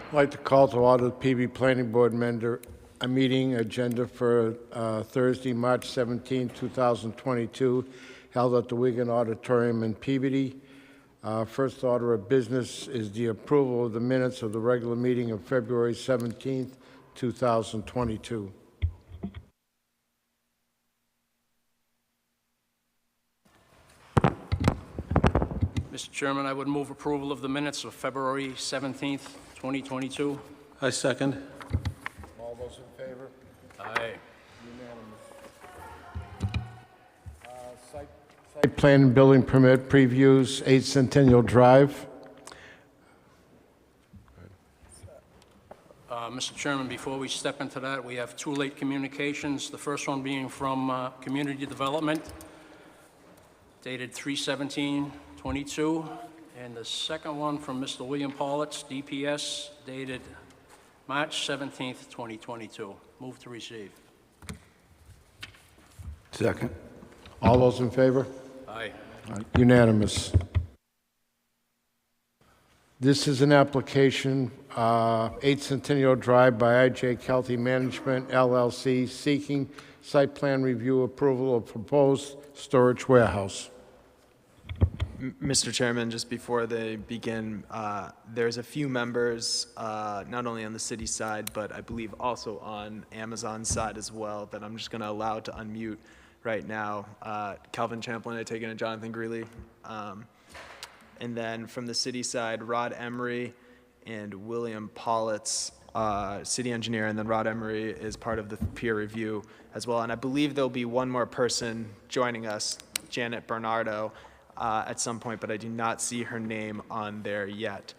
I'd like to call to order the Peabody Planning Board a meeting agenda for Thursday, March 17, 2022, held at the Wigan Auditorium in Peabody. First order of business is the approval of the minutes of the regular meeting of February 17, 2022. Mr. Chairman, I would move approval of the minutes of February 17th, 2022. I second. All those in favor? Aye. Unanimous. Site plan and building permit previews, 8 Centennial Drive. Mr. Chairman, before we step into that, we have two late communications. The first one being from Community Development, dated 3/17/22, and the second one from Mr. William Politz, DPS, dated March 17th, 2022. Move to receive. Second. All those in favor? Aye. Unanimous. This is an application, 8 Centennial Drive by I.J. Kelty Management, LLC, seeking site plan review approval of proposed storage warehouse. Mr. Chairman, just before they begin, there's a few members, not only on the city side, but I believe also on Amazon's side as well, that I'm just going to allow to unmute right now. Calvin Champlin, I take it, and Jonathan Greeley. And then from the city side, Rod Emery and William Politz, city engineer, and then Rod Emery is part of the peer review as well. And I believe there'll be one more person joining us, Janet Bernardo, at some point, but I do not see her name on there yet.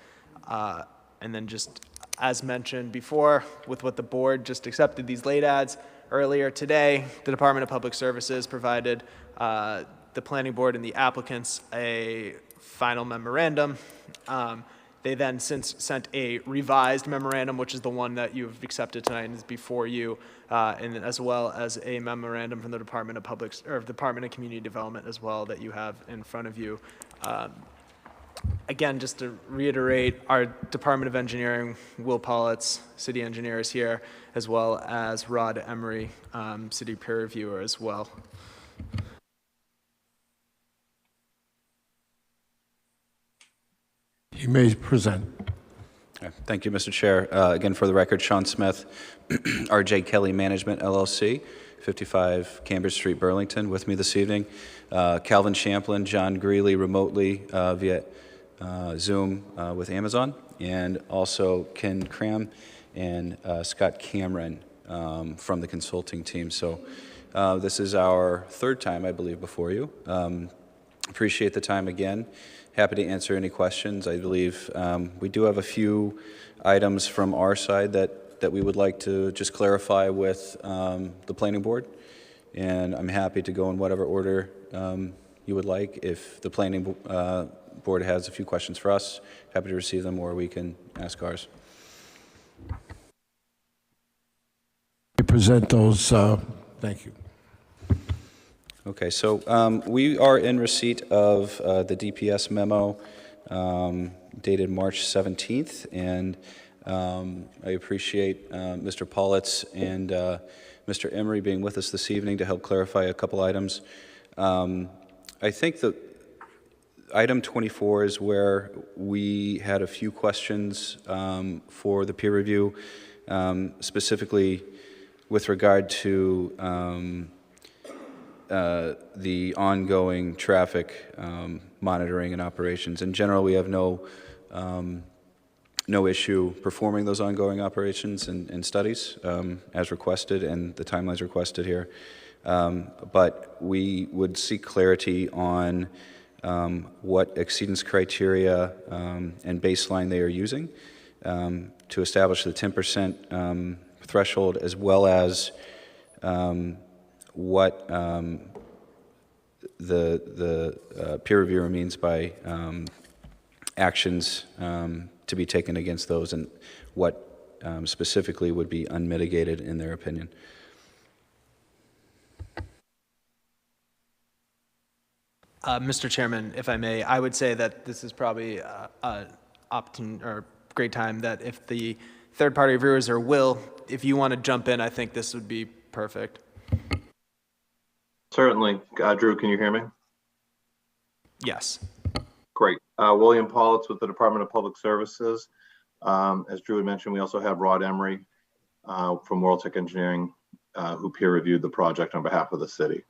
And then just as mentioned before, with what the board just accepted these late ads earlier today, the Department of Public Services provided the planning board and the applicants a final memorandum. They then since sent a revised memorandum, which is the one that you've accepted tonight and is before you, and as well as a memorandum from the Department of Community Development as well that you have in front of you. Again, just to reiterate, our Department of Engineering, Will Politz, city engineer, is here, as well as Rod Emery, city peer reviewer as well. You may present. Thank you, Mr. Chair. Again, for the record, Sean Smith, R.J. Kelly Management, LLC, 55 Cambridge Street, Burlington. With me this evening, Calvin Champlin, John Greeley, remotely via Zoom with Amazon, and also Ken Cram and Scott Cameron from the consulting team. So this is our third time, I believe, before you. Appreciate the time again. Happy to answer any questions. I believe we do have a few items from our side that we would like to just clarify with the planning board, and I'm happy to go in whatever order you would like. If the planning board has a few questions for us, happy to receive them, or we can ask ours. You present those. Thank you. Okay, so we are in receipt of the DPS memo dated March 17th, and I appreciate Mr. Politz and Mr. Emery being with us this evening to help clarify a couple items. I think that item 24 is where we had a few questions for the peer review, specifically with regard to the ongoing traffic monitoring and operations. In general, we have no issue performing those ongoing operations and studies as requested and the timelines requested here. But we would seek clarity on what exceedance criteria and baseline they are using to establish the 10% threshold, as well as what the peer reviewer means by actions to be taken against those, and what specifically would be unmitigated in their opinion. Mr. Chairman, if I may, I would say that this is probably great time that if the third-party reviewers or Will, if you want to jump in, I think this would be perfect. Certainly. Drew, can you hear me? Yes. Great. William Politz with the Department of Public Services. As Drew had mentioned, we also have Rod Emery from World Tech Engineering, who peer reviewed the project on behalf of the city.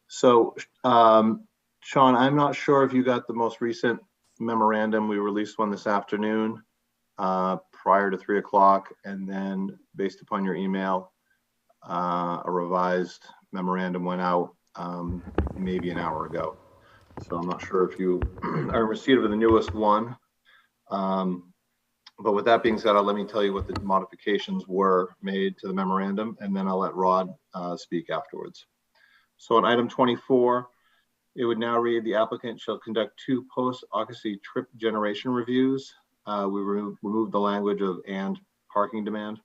So, Sean, I'm not sure if you got the most recent memorandum. We released one this afternoon prior to 3 o'clock, and then based upon your email, a revised memorandum went out maybe an hour ago. So I'm not sure if you are in receipt of the newest one. But with that being said, let me tell you what the modifications were made to the memorandum, and then I'll let Rod speak afterwards. So on item 24, it would now read, the applicant shall conduct 2 post-occupancy trip generation reviews. We removed the language of and parking demand.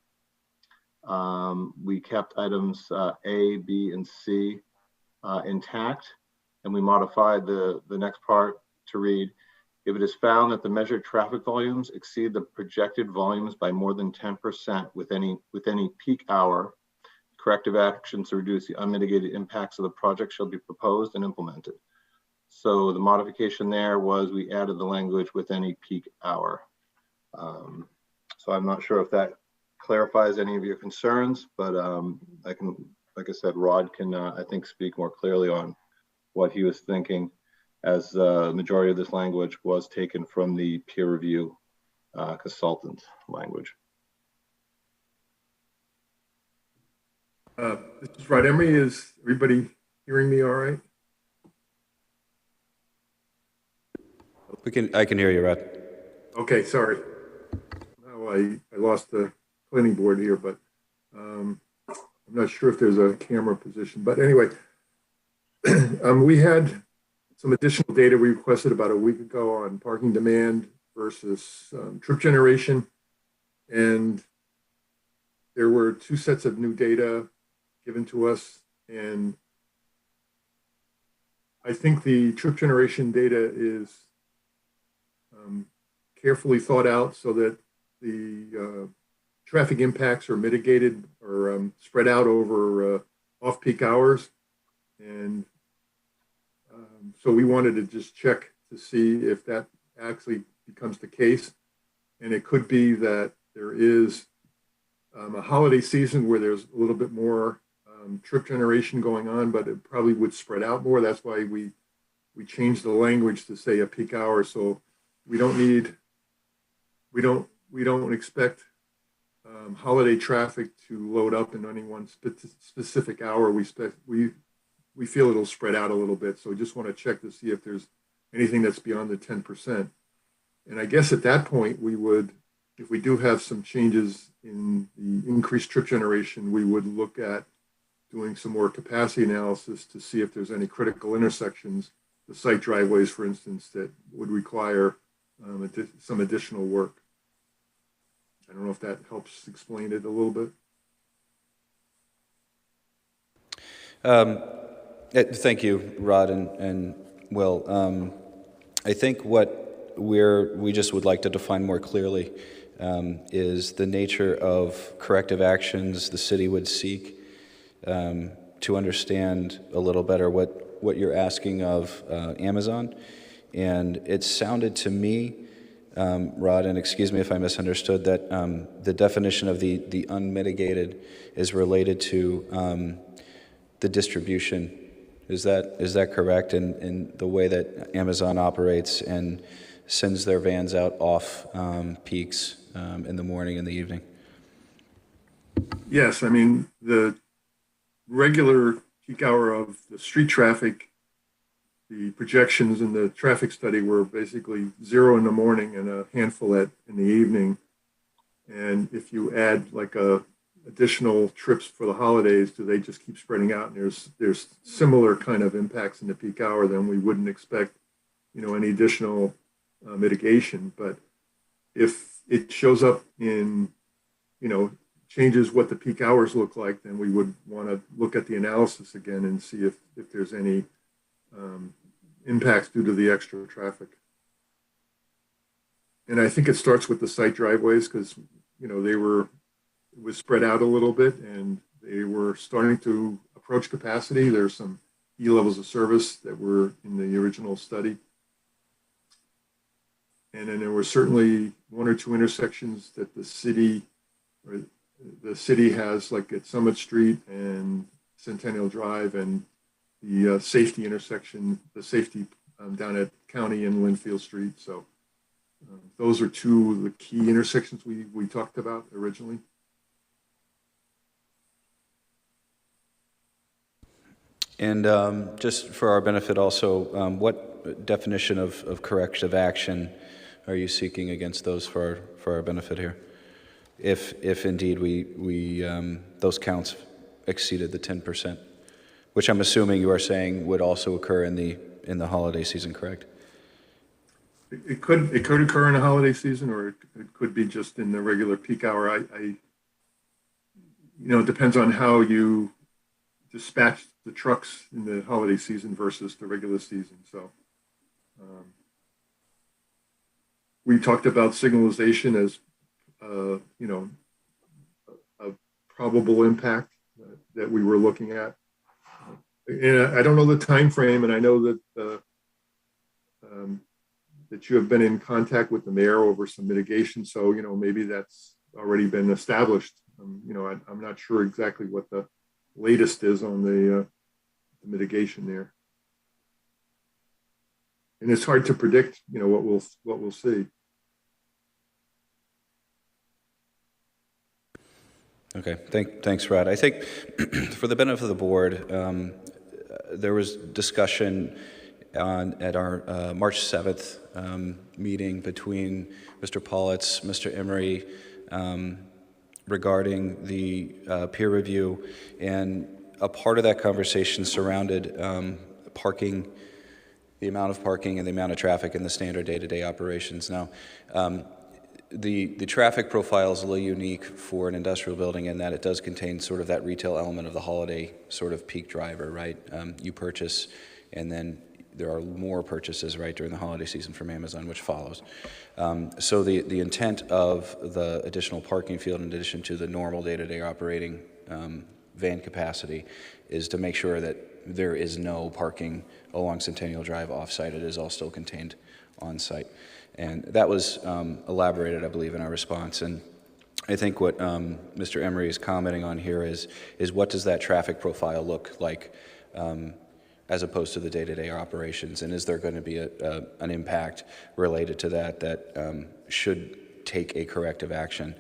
We kept items A, B, and C intact, and we modified the next part to read, if it is found that the measured traffic volumes exceed the projected volumes by more than 10% with any peak hour, corrective actions to reduce the unmitigated impacts of the project shall be proposed and implemented. So the modification there was we added the language with any peak hour. So I'm not sure if that clarifies any of your concerns, but I can, like I said, Rod can, I think, speak more clearly on what he was thinking, as the majority of this language was taken from the peer review consultant language. This is Rod Emery. Is everybody hearing me all right? I can hear you, Rod. Okay, sorry. Now I lost the planning board here, but I'm not sure if there's a camera position. But anyway, we had some additional data we requested about a week ago on parking demand versus trip generation. And there were 2 sets of new data given to us. And I think the trip generation data is carefully thought out so that the traffic impacts are mitigated or spread out over off-peak hours. And so we wanted to just check to see if that actually becomes the case. And it could be that there is a holiday season where there's a little bit more trip generation going on, but it probably would spread out more. That's why we changed the language to say a peak hour. So we don't expect holiday traffic to load up in any one specific hour. We feel it'll spread out a little bit. So we just want to check to see if there's anything that's beyond the 10%. And I guess at that point, we would, if we do have some changes in the increased trip generation, we would look at doing some more capacity analysis to see if there's any critical intersections, the site driveways, for instance, that would require some additional work. I don't know if that helps explain it a little bit. Thank you, Rod and Will. I think what we just would like to define more clearly is the nature of corrective actions the city would seek to understand a little better what you're asking of Amazon. And it sounded to me, Rod, and excuse me if I misunderstood, that the definition of the unmitigated is related to the distribution. Is that correct in the way that Amazon operates and sends their vans out off peaks in the morning and the evening? Yes, I mean, the regular peak hour of the street traffic, the projections in the traffic study were basically 0 in the morning and a handful in the evening. And if you add like additional trips for the holidays, do they just keep spreading out? And there's similar kind of impacts in the peak hour, then we wouldn't expect, any additional mitigation. But if it shows up in, changes what the peak hours look like, then we would want to look at the analysis again and see if there's any impacts due to the extra traffic. And I think it starts with the site driveways because, you know, it was spread out a little bit and they were starting to approach capacity. There's some E levels of service that were in the original study. And then there were certainly one or two intersections that the city has, like at Summit Street and Centennial Drive, and the safety intersection, the safety down at County and Linfield Street. So those are two of the key intersections we talked about originally. And just for our benefit also, what definition of corrective action are you seeking against those for our benefit here? If indeed we those counts exceeded the 10%, which I'm assuming you are saying would also occur in the holiday season, correct? It could occur in the holiday season, or it could be just in the regular peak hour. You know, it depends on how you dispatch the trucks in the holiday season versus the regular season. So we talked about signalization as you know, a probable impact that we were looking at. And I don't know the time frame, and I know that that you have been in contact with the mayor over some mitigation. So, you know, maybe that's already been established. You know, I'm not sure exactly what the latest is on the mitigation there. And it's hard to predict, you know, what we'll see. Okay, thanks, Rod. I think for the benefit of the board, there was discussion at our March 7th meeting between Mr. Politz, Mr. Emery, regarding the peer review, and a part of that conversation surrounded parking, the amount of parking and the amount of traffic in the standard day-to-day operations. Now, the traffic profile is a little unique for an industrial building in that it does contain sort of that retail element of the holiday sort of peak driver, right? You purchase, and then there are more purchases, right, during the holiday season from Amazon, which follows. So the intent of the additional parking field, in addition to the normal day-to-day operating van capacity, is to make sure that there is no parking along Centennial Drive off-site. It is all still contained on-site. And that was elaborated, I believe, in our response. And I think what Mr. Emery is commenting on here is what does that traffic profile look like as opposed to the day-to-day operations, and is there going to be an impact related to that should take a corrective action?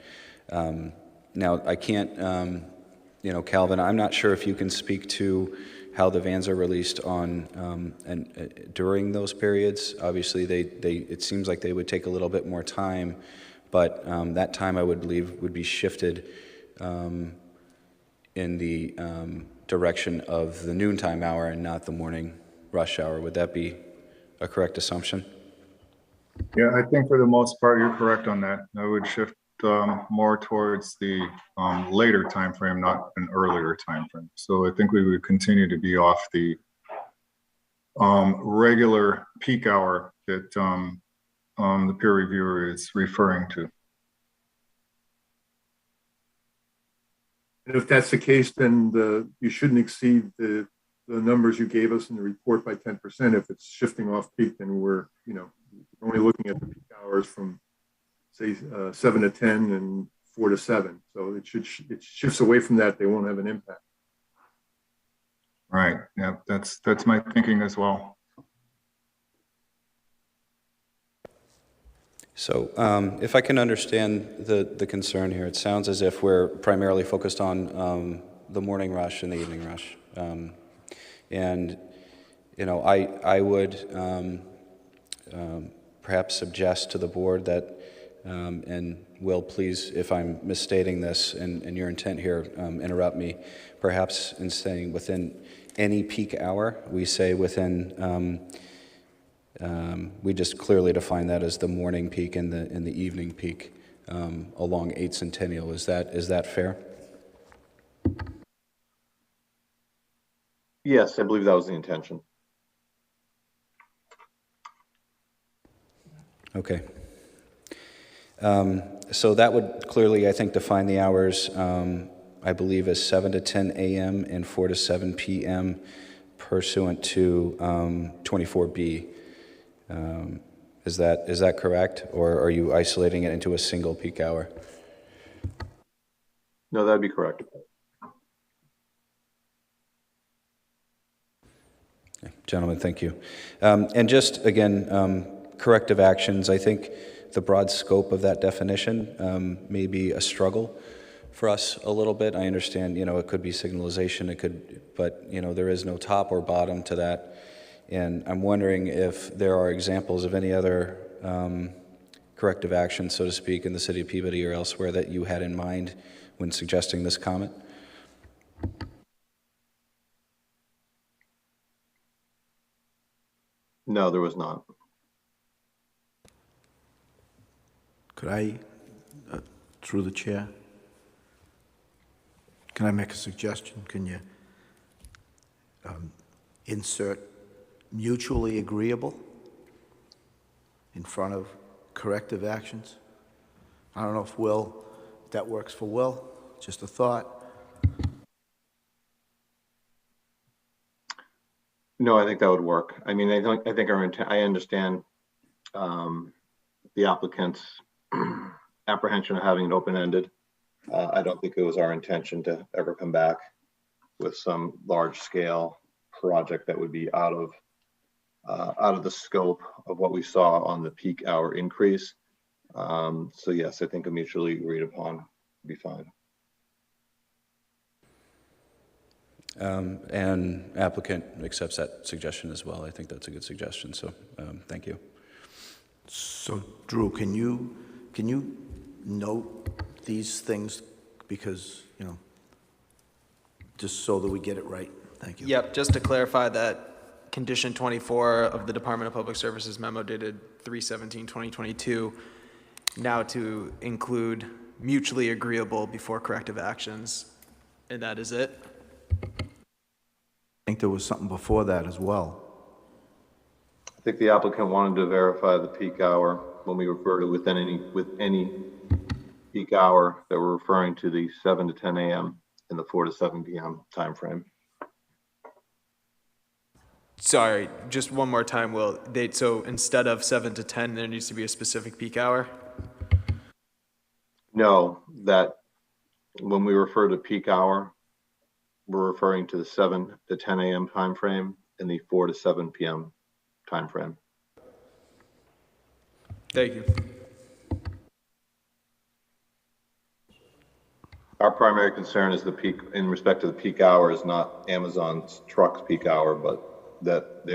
Now, I can't, you know, Calvin, I'm not sure if you can speak to how the vans are released on during those periods. Obviously, it seems like they would take a little bit more time, but that time I would believe would be shifted in the direction of the noontime hour and not the morning rush hour. Would that be a correct assumption? Yeah, I think for the most part, you're correct on that. I would shift more towards the later time frame, not an earlier time frame. So I think we would continue to be off the regular peak hour that the peer reviewer is referring to. And if that's the case, then you shouldn't exceed the numbers you gave us in the report by 10%. If it's shifting off peak, then we're, you know, only looking at the peak hours from, say, 7 to 10 and 4 to 7. So it shifts away from that. They won't have an impact. Right. Yeah, that's my thinking as well. So if I can understand the concern here, it sounds as if we're primarily focused on the morning rush and the evening rush. And, you know, I would perhaps suggest to the board that, and Will, please, if I'm misstating this and your intent here, interrupt me, perhaps in saying within any peak hour, we say within, we just clearly define that as the morning peak and the evening peak along 8 Centennial. Is that fair? Yes, I believe that was the intention. Okay. So that would clearly, I think, define the hours, I believe, as 7 to 10 a.m. and 4 to 7 p.m. pursuant to 24B. Is that correct, or are you isolating it into a single peak hour? No, that'd be correct. Gentlemen, thank you. And just, again, corrective actions, I think the broad scope of that definition may be a struggle for us a little bit. I understand, it could be signalization, but, there is no top or bottom to that. And I'm wondering if there are examples of any other corrective actions, so to speak, in the city of Peabody or elsewhere that you had in mind when suggesting this comment? No, there was not. Could I, through the chair, can I make a suggestion? Can you insert mutually agreeable in front of corrective actions? I don't know if that works for Will, just a thought. No, I think that would work. I mean, I think our intent, I understand the applicant's apprehension of having it open-ended. I don't think it was our intention to ever come back with some large-scale project that would be out of the scope of what we saw on the peak hour increase. So yes, I think a mutually agreed upon would be fine. And applicant accepts that suggestion as well. I think that's a good suggestion, so thank you. So, Drew, can you note these things, because, just so that we get it right? Thank you. Yep, just to clarify that condition 24 of the Department of Public Services memo dated 3/17/2022, now to include mutually agreeable before corrective actions, and that is it? I think there was something before that as well. I think the applicant wanted to verify the peak hour when we refer to with any peak hour that we're referring to the 7 to 10 a.m. and the 4 to 7 p.m. timeframe. Sorry, just one more time, Will. So instead of 7 to 10, there needs to be a specific peak hour? No, that when we refer to peak hour, we're referring to the 7 to 10 a.m. timeframe and the 4 to 7 p.m. timeframe. Thank you. Our primary concern is the peak, in respect to the peak hour, is not Amazon's truck's peak hour, but that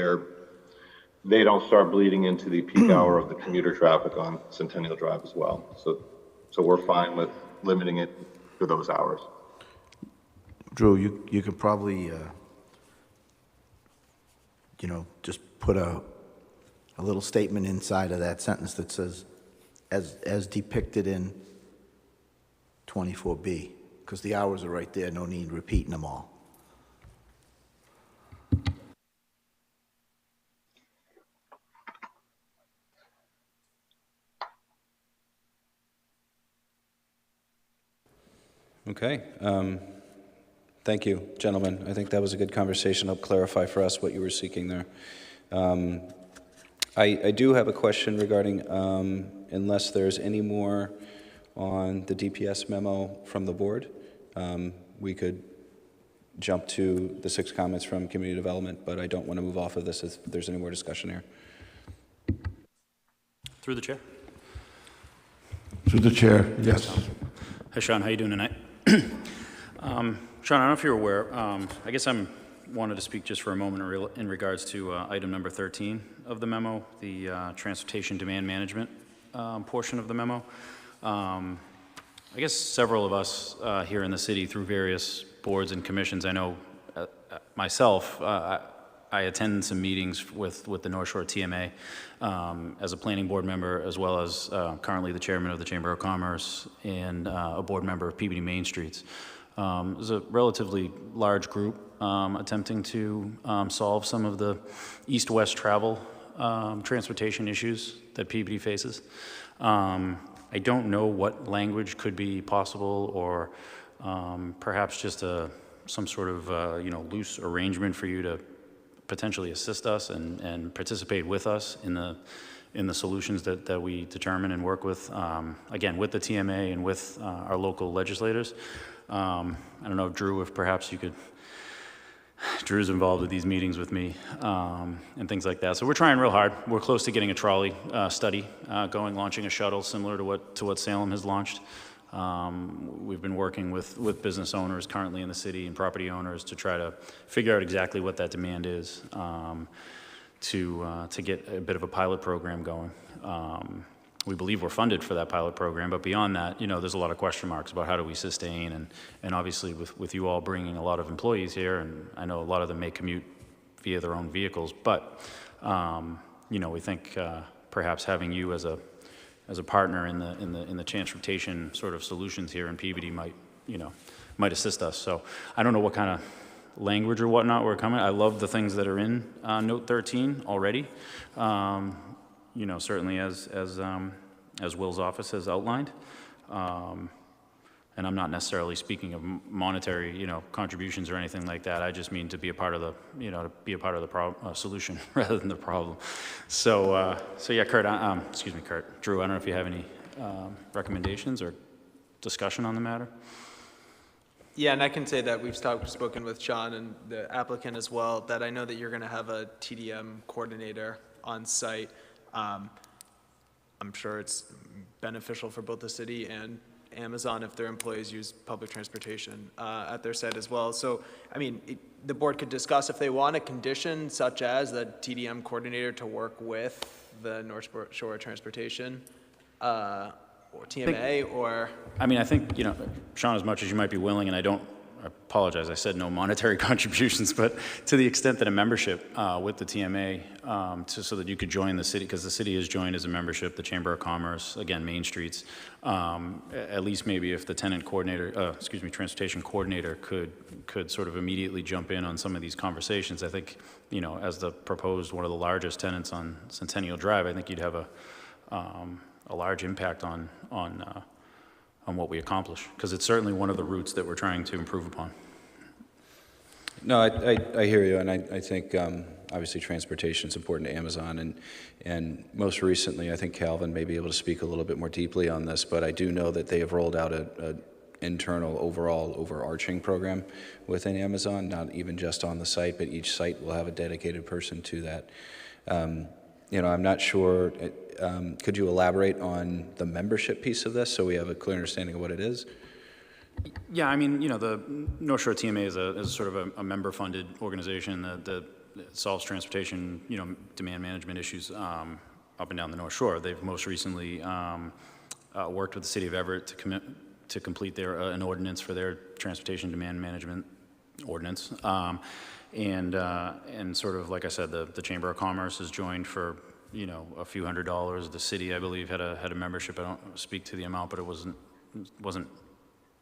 they don't start bleeding into the peak hour of the commuter traffic on Centennial Drive as well. So we're fine with limiting it to those hours. Drew, you could probably, just put a little statement inside of that sentence that says, as depicted in 24B, because the hours are right there, no need repeating them all. Okay. Thank you, gentlemen. I think that was a good conversation. Helped clarify for us what you were seeking there. I do have a question regarding, unless there's any more on the DPS memo from the board, we could jump to the 6 comments from community development, but I don't want to move off of this if there's any more discussion here. Through the chair. Through the chair, yes. Hi, Sean. How you doing tonight? Sean, I don't know if you're aware. I guess I wanted to speak just for a moment in regards to item number 13 of the memo, the transportation demand management portion of the memo. I guess several of us here in the city, through various boards and commissions, I know myself, I attend some meetings with the North Shore TMA as a planning board member, as well as currently the chairman of the Chamber of Commerce and a board member of Peabody Main Streets. There's a relatively large group attempting to solve some of the east-west travel transportation issues that Peabody faces. I I don't know what language could be possible, or perhaps just some sort of loose arrangement for you to potentially assist us and participate with us in the solutions that we determine and work with, again, with the TMA and with our local legislators. I don't know, Drew, if perhaps you could, Drew's involved with these meetings with me and things like that. So we're trying real hard. We're close to getting a trolley study launching a shuttle similar to what Salem has launched. We've been working with business owners currently in the city and property owners to try to figure out exactly what that demand is to get a bit of a pilot program going. We believe we're funded for that pilot program, but beyond that, there's a lot of question marks about how do we sustain, and obviously with you all bringing a lot of employees here, and I know a lot of them may commute via their own vehicles, but we think perhaps having you as a partner in the transportation sort of solutions here in Peabody might assist us. So I don't know what kind of language or whatnot we're coming. I love the things that are in Note 13 already. Certainly as Will's office has outlined. And I'm not necessarily speaking of monetary, contributions or anything like that. I just mean to be a part of the, solution rather than the problem. So yeah, Kurt, Drew, I don't know if you have any recommendations or discussion on the matter. Yeah, and I can say that we've spoken with John and the applicant as well, that I know that you're going to have a TDM coordinator on site. I'm sure it's beneficial for both the city and Amazon if their employees use public transportation at their site as well. So, the board could discuss if they want a condition such as the TDM coordinator to work with the North Shore Transportation or TMA, or... I think, Sean, as much as you might be willing, and I apologize, I said no monetary contributions, but to the extent that a membership with the TMA so that you could join the city, because the city is joined as a membership, the Chamber of Commerce, again, Main Streets, at least maybe if the transportation coordinator could sort of immediately jump in on some of these conversations. I think, as the proposed one of the largest tenants on Centennial Drive, I think you'd have a large impact on what we accomplish, because it's certainly one of the routes that we're trying to improve upon. No, I hear you, and I think obviously transportation is important to Amazon, and most recently I think Calvin may be able to speak a little bit more deeply on this, but I do know that they have rolled out a internal overall overarching program within Amazon, not even just on the site, but each site will have a dedicated person to that. I'm not sure, could you elaborate on the membership piece of this so we have a clear understanding of what it is? Yeah, the North Shore TMA is sort of a member-funded organization that solves transportation, demand management issues up and down the North Shore. They've most recently worked with the city of Everett to complete an ordinance for their transportation demand management ordinance. And sort of, like I said, the Chamber of Commerce has joined for, a few $100s. The city, I believe, had a membership. I don't speak to the amount, but it wasn't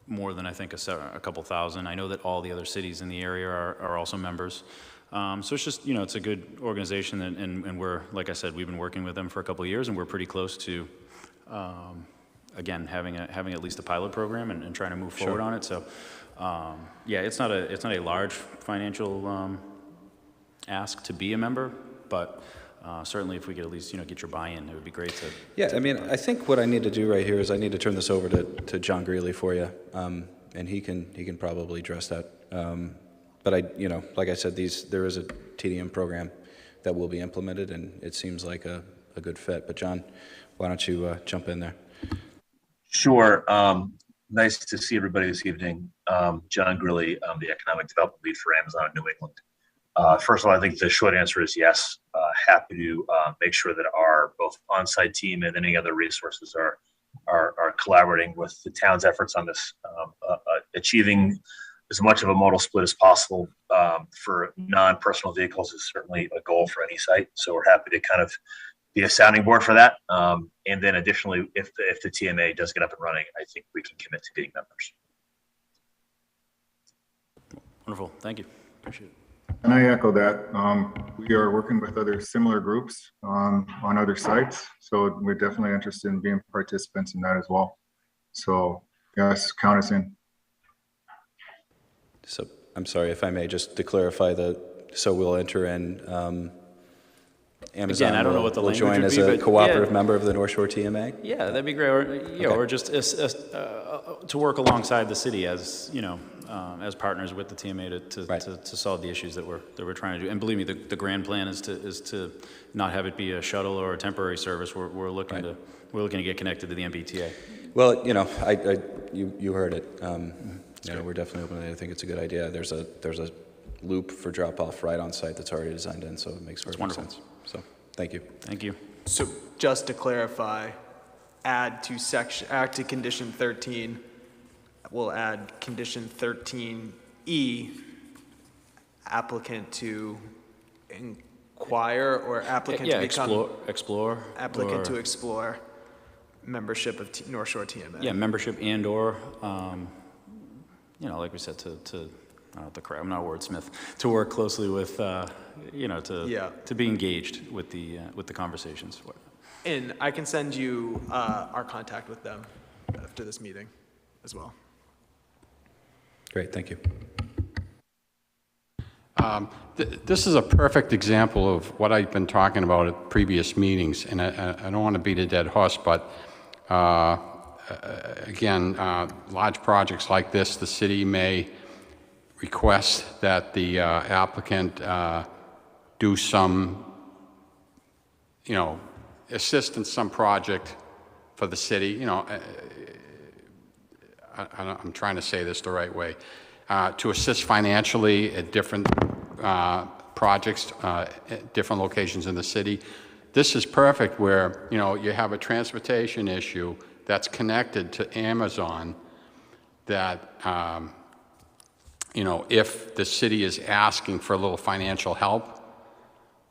more than, I think, a couple thousand. I know that all the other cities in the area are also members. So it's just, it's a good organization, and we're, like I said, we've been working with them for a couple of years, and we're pretty close to, again, having at least a pilot program and trying to move forward on it. So, yeah, it's not a large financial ask to be a member, but certainly if we could at least, get your buy-in, it would be great to. Yeah, I think what I need to do right here is I need to turn this over to John Greeley for you, and he can probably address that. But like I said, there is a TDM program that will be implemented, and it seems like a good fit. But John, why don't you jump in there? Sure. Nice to see everybody this evening. John Greeley, I'm the Economic Development Lead for Amazon in New England. First of all, I think the short answer is yes. Happy to make sure that our both on-site team and any other resources are collaborating with the town's efforts on this, achieving as much of a modal split as possible for non-personal vehicles is certainly a goal for any site. So we're happy to kind of be a sounding board for that. And then additionally, if the TMA does get up and running, I think we can commit to being members. Wonderful. Thank you. Appreciate it. And I echo that. We are working with other similar groups on other sites. So we're definitely interested in being participants in that as well. So yes, count us in. So I'm sorry, if I may, just to clarify so we'll enter in, Amazon Again, I don't know what the will language join would as be, a but cooperative yeah. member of the North Shore TMA? Yeah, that'd be great. Or just to work alongside the city as, as partners with the TMA to solve the issues that we're trying to do. And believe me, the grand plan is to not have it be a shuttle or a temporary service. We're looking to get connected to the MBTA. Well, you heard it. We're definitely open. I think it's a good idea. There's a loop for drop off right on site that's already designed in, so it makes perfect sense. So, thank you. Thank you. So just to clarify, add to condition 13, we'll add condition 13E, applicant to inquire or applicant to become explore applicant to explore membership of North Shore TMA. Yeah, membership and or like we said, I'm not a wordsmith, to work closely with, to be engaged with the conversations. And I can send you our contact with them after this meeting as well. Great, thank you. This is a perfect example of what I've been talking about at previous meetings, and I don't want to beat a dead horse, but again, large projects like this, the city may request that the applicant do some, assist in some project for the city. I'm trying to say this the right way. To assist financially at different projects, at different locations in the city. This is perfect where, you have a transportation issue that's connected to Amazon that, if the city is asking for a little financial help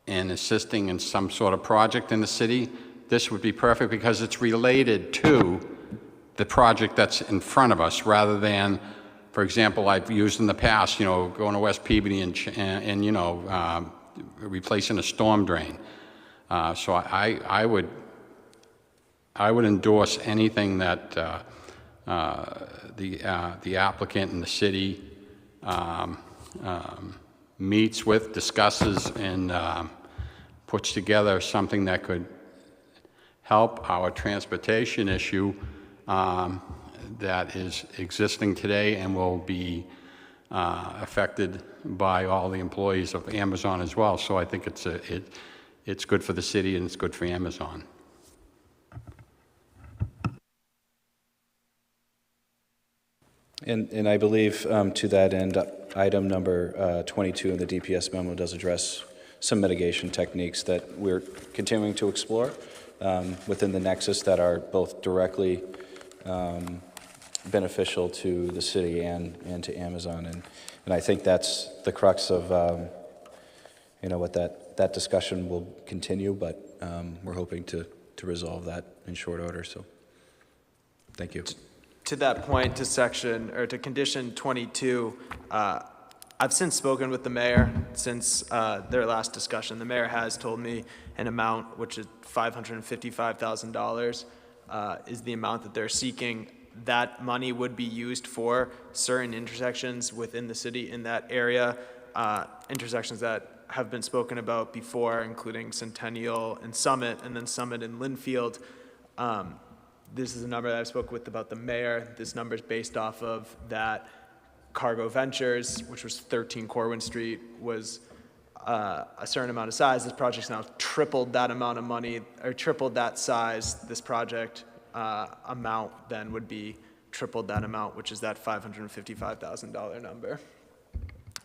and assisting in some sort of project in the city, this would be perfect because it's related to the project that's in front of us rather than, for example, I've used in the past, going to West Peabody and replacing a storm drain. So I would endorse anything that the applicant and the city meets with, discusses, and puts together something that could help our transportation issue that is existing today and will be affected by all the employees of Amazon as well. So I think it's good for the city and it's good for Amazon. And I believe to that end, item number 22 in the DPS memo does address some mitigation techniques that we're continuing to explore within the nexus that are both directly beneficial to the city and to Amazon. And I think that's the crux of, what that discussion will continue, but we're hoping to resolve that in short order. So thank you. To that point, to condition 22, I've since spoken with the mayor since their last discussion. The mayor has told me an amount, which is $555,000 is the amount that they're seeking. That money would be used for certain intersections within the city in that area, intersections that have been spoken about before, including Centennial and Summit, and then Summit and Linfield. This is a number that I've spoken with about the mayor. This number is based off of that Cargo Ventures, which was 13 Corwin Street, was a certain amount of size. This project's now tripled that amount of money, or tripled that size. This project amount then would be tripled that amount, which is that $555,000 number,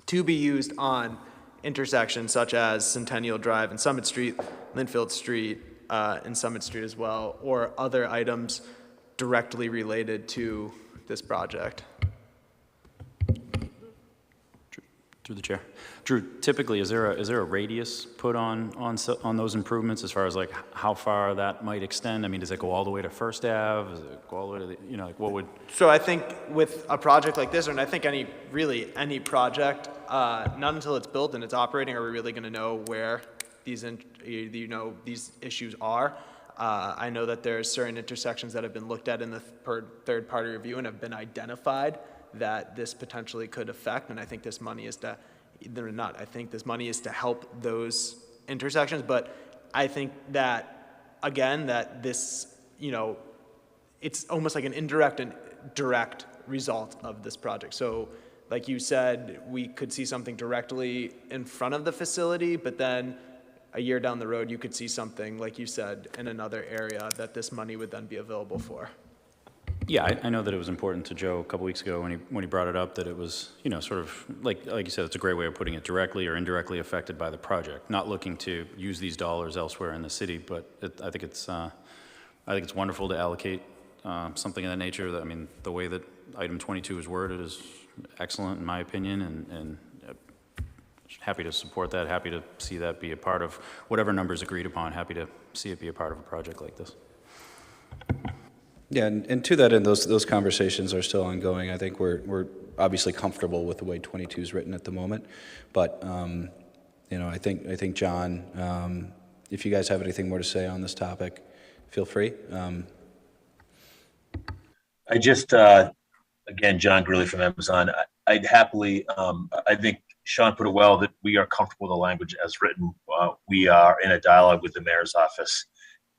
to be used on intersections such as Centennial Drive and Summit Street, Linfield Street, and Summit Street as well, or other items directly related to this project. Through the chair. Drew, typically, is there a radius put on those improvements as far as like how far that might extend? I mean, does it go all the way to First Ave? Does it go all the way to the, like what would? So I think with a project like this, and I think any project, not until it's built and it's operating are we really going to know where these these issues are. I know that there's certain intersections that have been looked at in the third-party review and have been identified that this potentially could affect, and I think this money is to, I think this money is to help those intersections, but I think that, again, that this, it's almost like an indirect and direct result of this project. So, like you said, we could see something directly in front of the facility, but then a year down the road, you could see something, like you said, in another area that this money would then be available for. Yeah, I know that it was important to Joe a couple weeks ago when he brought it up that it was, sort of like you said, it's a great way of putting it, directly or indirectly affected by the project. Not looking to use these dollars elsewhere in the city, but I think it's wonderful to allocate something of that nature. I mean, the way that item 22 is worded is excellent in my opinion, and happy to support that. Happy to see that be a part of whatever numbers agreed upon. Happy to see it be a part of a project like this. Yeah, and to that end, those conversations are still ongoing. I think we're obviously comfortable with the way 22 is written at the moment, but I think John, if you guys have anything more to say on this topic, feel free. I just again, John Greeley from Amazon. I'd happily. I think Sean put it well that we are comfortable with the language as written. We are in a dialogue with the mayor's office.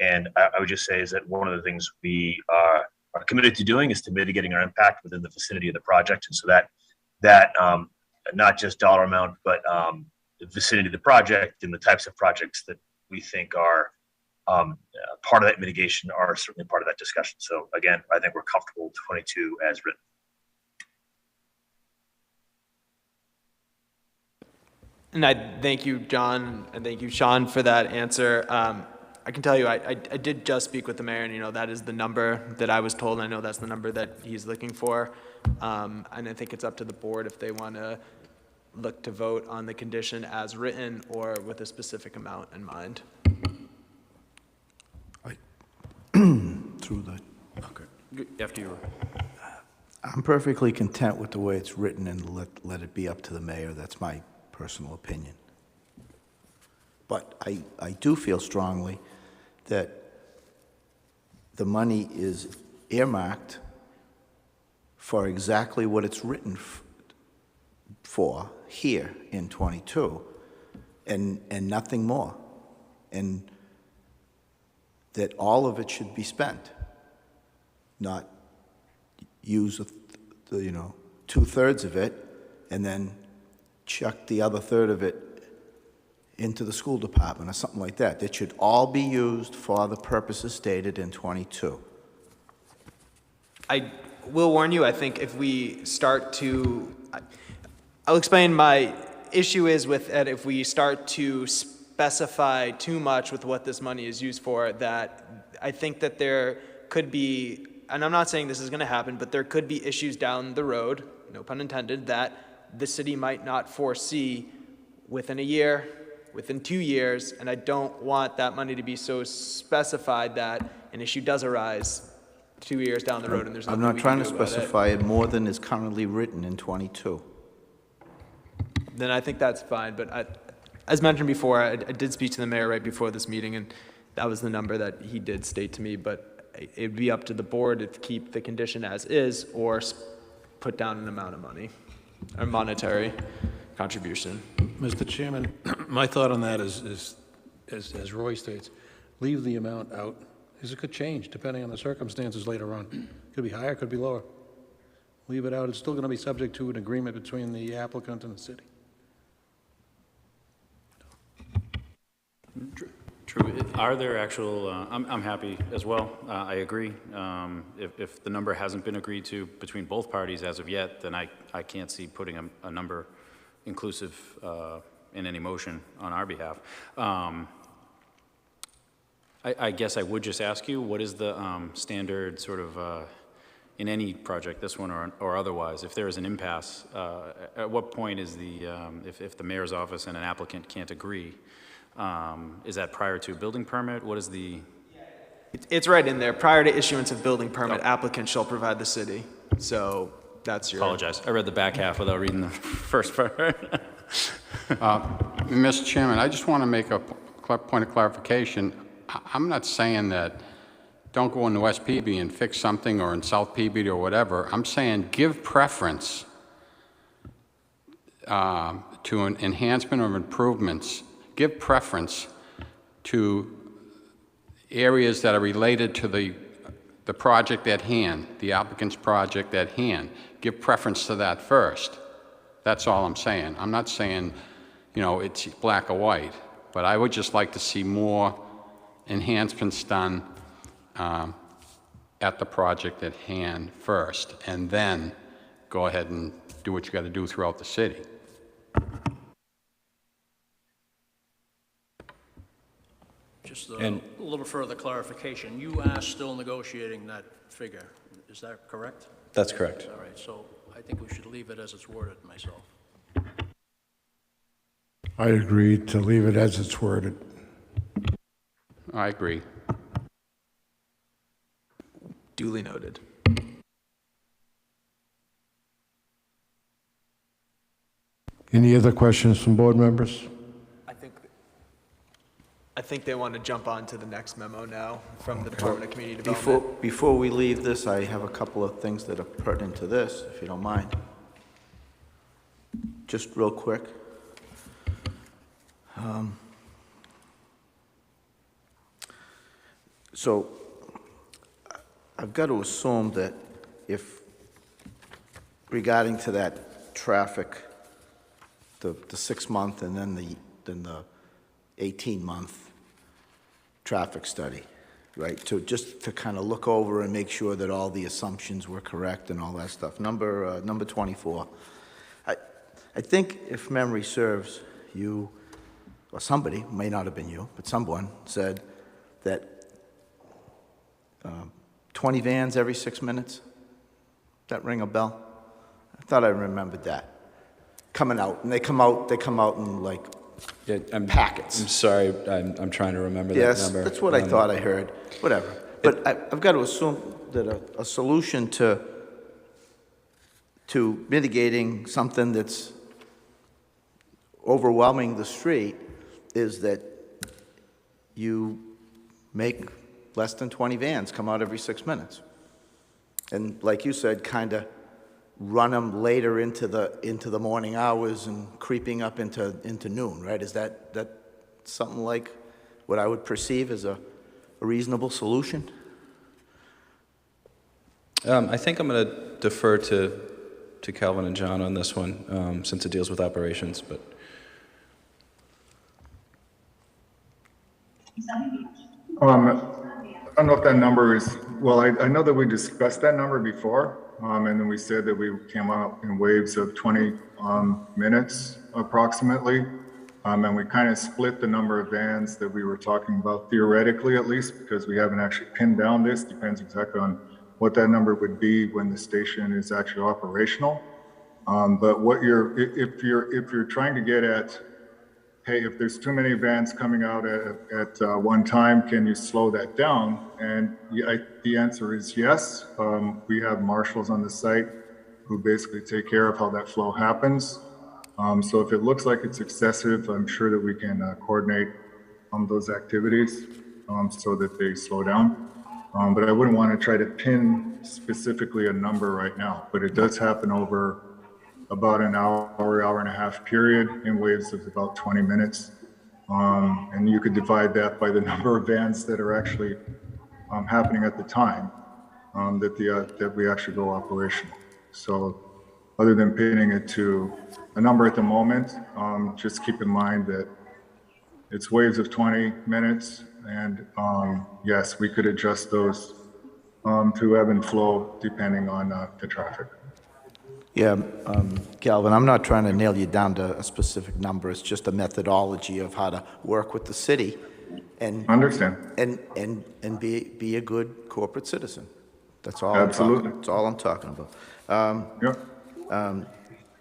And I would just say is that one of the things we are committed to doing is to mitigating our impact within the vicinity of the project. And so that not just dollar amount, but the vicinity of the project and the types of projects that we think are part of that mitigation are certainly part of that discussion. So again, I think we're comfortable with 22 as written. And I thank you, John, and thank you, Sean, for that answer. I can tell you, I did just speak with the mayor, and that is the number that I was told. And I know that's the number that he's looking for, and I think it's up to the board if they want to look to vote on the condition as written or with a specific amount in mind. Through the, Okay. After you. I'm perfectly content with the way it's written, and let it be up to the mayor. That's my personal opinion. But I do feel strongly that the money is earmarked for exactly what it's written for here in 22 and nothing more. And that all of it should be spent, not use the 2/3 of it and then chuck the other third of it into the school department or something like that. It should all be used for the purposes stated in 22. I will warn you, I think if we start to, I'll explain my issue is with it, if we start to specify too much with what this money is used for, that I think that there could be, and I'm not saying this is going to happen, but there could be issues down the road, no pun intended, that the city might not foresee within a year, within 2 years, and I don't want that money to be so specified that an issue does arise 2 years down the road and there's nothing I'm not we trying can to do about specify it more than is currently written in 22. Then I think that's fine, but as mentioned before, I did speak to the mayor right before this meeting, and that was the number that he did state to me, but it'd be up to the board to keep the condition as is or put down an amount of money, or monetary contribution. Mr. Chairman, my thought on that is as Roy states, leave the amount out, because it could change depending on the circumstances later on. Could be higher, could be lower. Leave it out. It's still going to be subject to an agreement between the applicant and the city. True. Are there actual, I'm happy as well. I agree. If the number hasn't been agreed to between both parties as of yet, then I can't see putting a number inclusive in any motion on our behalf. I guess I would just ask you, what is the standard sort of in any project, this one or otherwise, if there is an impasse, at what point is if the mayor's office and an applicant can't agree, is that prior to a building permit? What is the? It's right in there. Prior to issuance of building permit, applicant shall provide the city. So that's your. Apologize. I read the back half without reading the first part. Mr. Chairman, I just want to make a point of clarification. I'm not saying that don't go into West Peabody and fix something, or in South Peabody or whatever. I'm saying give preference to an enhancement or improvements. Give preference to areas that are related to the project at hand, the applicant's project at hand. Give preference to that first. That's all I'm saying. I'm not saying, you know, it's black or white, but I would just like to see more enhancements done at the project at hand first, and then go ahead and do what you got to do throughout the city. Just a little further clarification. You are still negotiating that figure. Is that correct? That's correct. All right, so I think we should leave it as it's worded myself. I agree to leave it as it's worded. I agree. Duly noted. Any other questions from board members? I think they want to jump on to the next memo now from the Department of Community Development. Before we leave this, I have a couple of things that are pertinent to this, if you don't mind. Just real quick. So I've got to assume that if, regarding to that traffic, the 6-month and then the 18-month traffic study, right? To just to kind of look over and make sure that all the assumptions were correct and all that stuff. Number 24. I think if memory serves, you or somebody, may not have been you, but someone said that 20 vans every 6 minutes. That ring a bell? I thought I remembered that. Coming out, and they come out in like packets. I'm sorry, I'm trying to remember that number. Yes, that's what I thought I heard. Whatever. But I've got to assume that a solution to mitigating something that's overwhelming the street is that you make less than 20 vans come out every 6 minutes. And like you said, kind of run them later into the morning hours and creeping up into noon, right? Is that something like what I would perceive as a reasonable solution? I think I'm going to defer to Calvin and John on this one, since it deals with operations, but. I don't know if that number is, well, I know that we discussed that number before, and then we said that we came out in waves of 20 minutes approximately, and we kind of split the number of vans that we were talking about, theoretically at least, because we haven't actually pinned down this. Depends exactly on what that number would be when the station is actually operational. But what if you're trying to get at, hey, if there's too many vans coming out at one time, can you slow that down? And the answer is yes. We have marshals on the site who basically take care of how that flow happens. So if it looks like it's excessive, I'm sure that we can coordinate those activities so that they slow down. But I wouldn't want to try to pin specifically a number right now, but it does happen over about an hour and a half period in waves of about 20 minutes. And you could divide that by the number of vans that are actually happening at the time that we actually go operational. So other than pinning it to a number at the moment, just keep in mind that it's waves of 20 minutes. And yes, we could adjust those to ebb and flow depending on the traffic. Yeah, Calvin, I'm not trying to nail you down to a specific number. It's just a methodology of how to work with the city and understand and be a good corporate citizen. That's all Absolutely. That's all I'm talking about. Yep.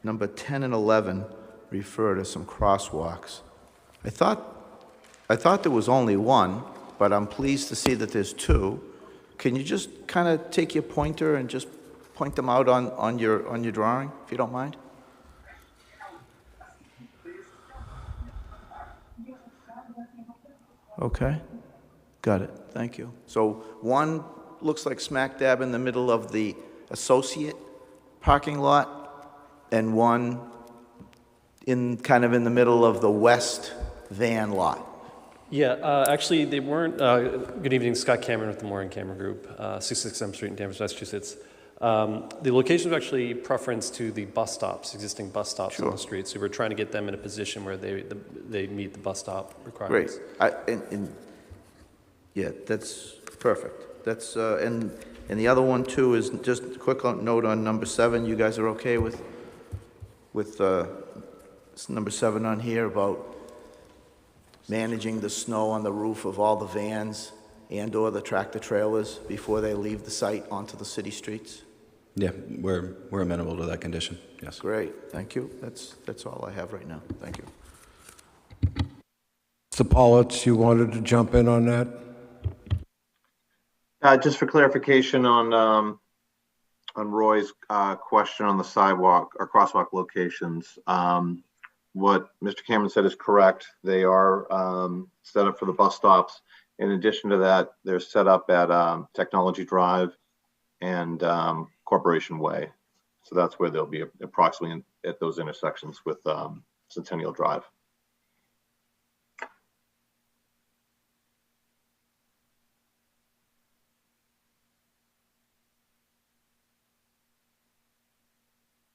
Number 10 and 11 refer to some crosswalks. I thought there was only one, but I'm pleased to see that there's two. Can you just kind of take your pointer and just point them out on your drawing, if you don't mind? Okay, got it, thank you. So one looks like smack dab in the middle of the associate parking lot, and one kind of in the middle of the west van lot. Yeah, actually, they weren't. Good evening, Scott Cameron with the Moran Camera Group, 66 M Street in Danvers, Massachusetts. The location was actually preference to the bus stops, existing bus stops on the street. So we're trying to get them in a position where they meet the bus stop requirements. Great. Yeah, that's perfect. That's and the other one too is just a quick note on number 7. You guys are okay with number 7 on here about managing the snow on the roof of all the vans and/or the tractor trailers before they leave the site onto the city streets? Yeah, we're amenable to that condition, yes. Great, thank you. That's all I have right now. Thank you. Mr. Politz, you wanted to jump in on that? Just for clarification on Roy's question on the sidewalk or crosswalk locations, what Mr. Cameron said is correct. They are set up for the bus stops. In addition to that, they're set up at Technology Drive and Corporation Way. So that's where they'll be approximately at those intersections with Centennial Drive.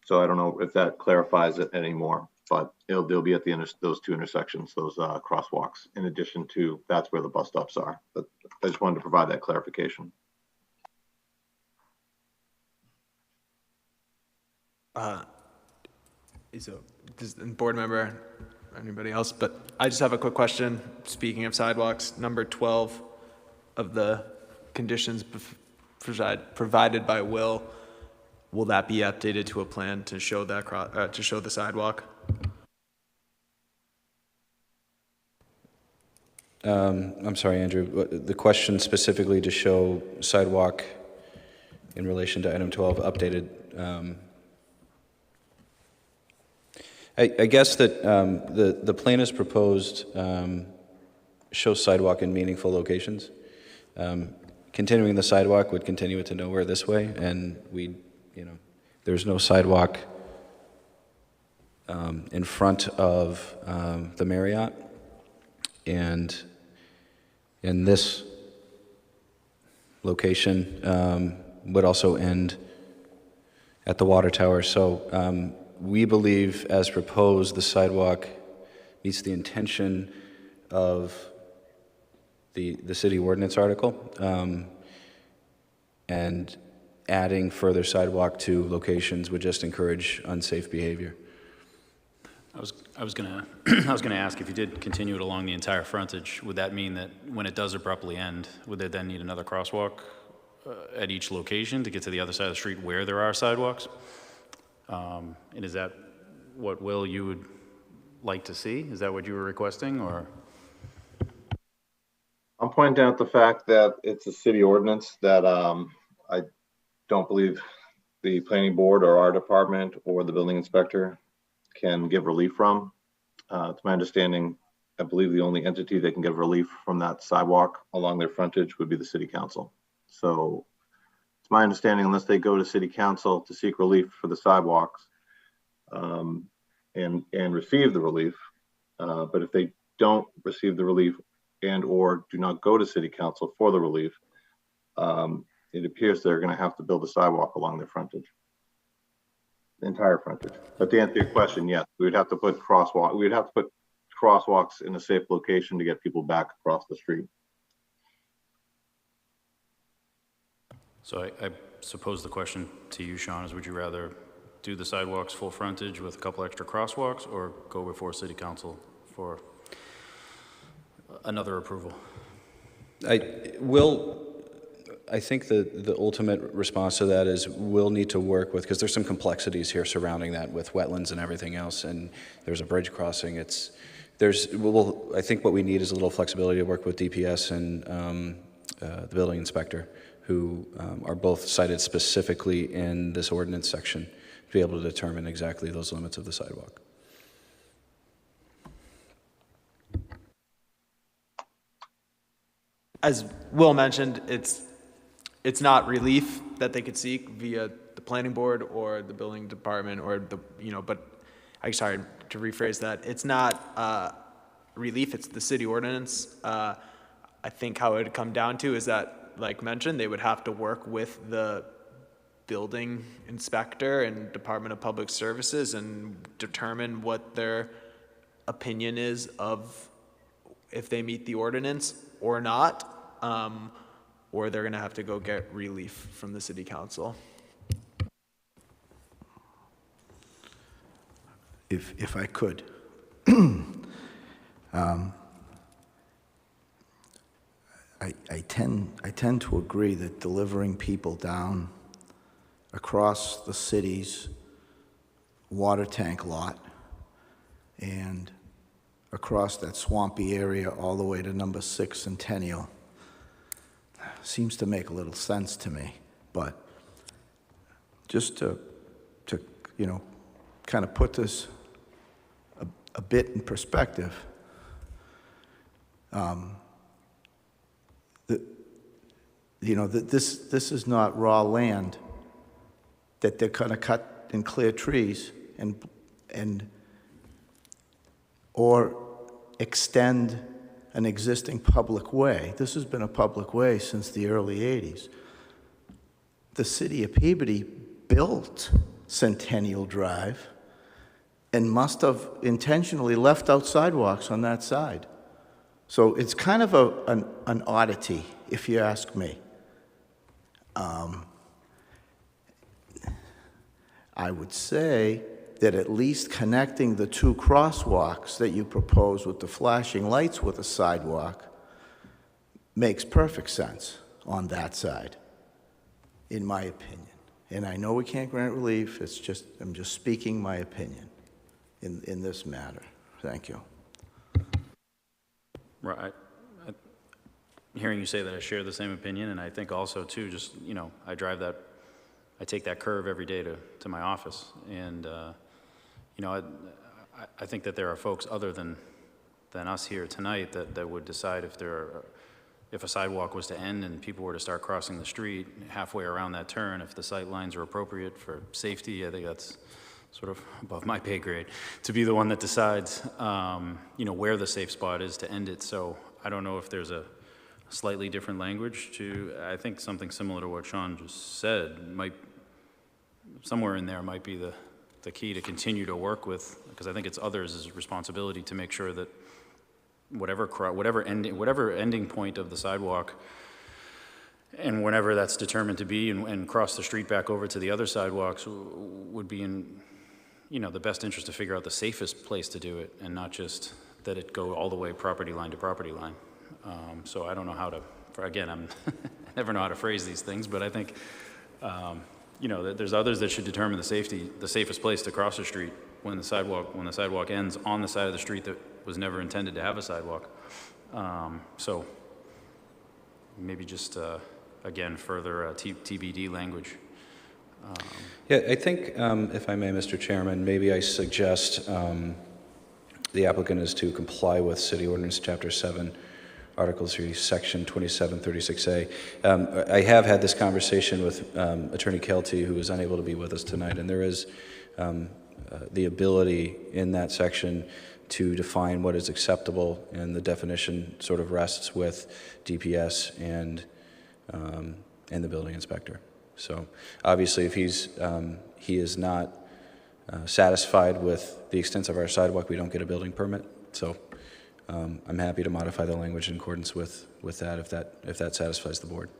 So I don't know if that clarifies it anymore, but they'll be at those two intersections, those crosswalks, in addition to that's where the bus stops are. But I just wanted to provide that clarification. Does the board member, anybody else? But I just have a quick question. Speaking of sidewalks, number 12 of the conditions provided by Will that be updated to a plan to show that to show the sidewalk? I'm sorry, Andrew. The question specifically to show sidewalk in relation to item 12 updated. I guess that the plan is proposed shows sidewalk in meaningful locations. Continuing the sidewalk would continue it to nowhere this way, and there's no sidewalk in front of the Marriott, and in this location would also end at the water tower. So we believe, as proposed, the sidewalk meets the intention of the city ordinance article, and adding further sidewalk to locations would just encourage unsafe behavior. I was gonna ask, if you did continue it along the entire frontage, would that mean that when it does abruptly end, would they then need another crosswalk at each location to get to the other side of the street where there are sidewalks? And is that what, Will, you would like to see? Is that what you were requesting, or? I'm pointing out the fact that it's a city ordinance that I don't believe the planning board or our department or the building inspector can give relief from. To my understanding, I believe the only entity that can give relief from that sidewalk along their frontage would be the city council. So it's my understanding, unless they go to city council to seek relief for the sidewalks and receive the relief, but if they don't receive the relief and or do not go to city council for the relief, it appears they're going to have to build a sidewalk along their frontage, the entire frontage. But to answer your question, yes, we would have to put crosswalks in a safe location to get people back across the street. So I suppose the question to you, Sean, is would you rather do the sidewalks full frontage with a couple extra crosswalks, or go before city council for I think the ultimate response to that is we'll need to work with, because there's some complexities here surrounding that with wetlands and everything else, and there's a bridge crossing. I think what we need is a little flexibility to work with DPS and the building inspector, who are both cited specifically in this ordinance section, to be able to determine exactly those limits of the sidewalk. As Will mentioned, it's not relief that they could seek via the planning board or the building department or but sorry to rephrase that. It's not relief, it's the city ordinance. I think how it would come down to is that, like mentioned, they would have to work with the building inspector and Department of Public Services and determine what their opinion is of if they meet the ordinance or not, or they're going to have to go get relief from the city council. If I could. I tend to agree that delivering people down across the city's water tank lot and across that swampy area all the way to number 6 Centennial seems to make a little sense to me. But just to kind of put this a bit in perspective, this is not raw land that they're going to cut and clear trees or extend an existing public way. This has been a public way since the early 80s. The city of Peabody built Centennial Drive and must have intentionally left out sidewalks on that side. So it's kind of an oddity, if you ask me. I would say that at least connecting the two crosswalks that you propose with the flashing lights with a sidewalk makes perfect sense on that side, in my opinion. And I know we can't grant relief, I'm just speaking my opinion in this matter. Thank you. Right. Hearing you say that, I share the same opinion, and I think also too, just, I take that curve every day to my office, and I think that there are folks other than us here tonight that would decide if a sidewalk was to end and people were to start crossing the street halfway around that turn, if the sight lines are appropriate for safety. I think that's sort of above my pay grade to be the one that decides, where the safe spot is to end it. So I don't know if there's a slightly different language I think something similar to what Sean just said somewhere in there might be the key to continue to work with, because I think it's others' responsibility to make sure that whatever ending point of the sidewalk, and whenever that's determined to be, and cross the street back over to the other sidewalks, would be in the best interest to figure out the safest place to do it, and not just that it go all the way property line to property line. So I don't know how to, again, I never know how to phrase these things, but I think, there's others that should determine the safest place to cross the street when the sidewalk ends on the side of the street that was never intended to have a sidewalk. So maybe just, again, further TBD language. Yeah, I think, if I may, Mr. Chairman, maybe I suggest the applicant is to comply with City Ordinance Chapter 7, Article 3, Section 2736A. I have had this conversation with Attorney Kelty, who is unable to be with us tonight, and there is the ability in that section to define what is acceptable, and the definition sort of rests with DPS and the building inspector. So obviously, if he is not satisfied with the extent of our sidewalk, we don't get a building permit. So I'm happy to modify the language in accordance with that, if that satisfies the board.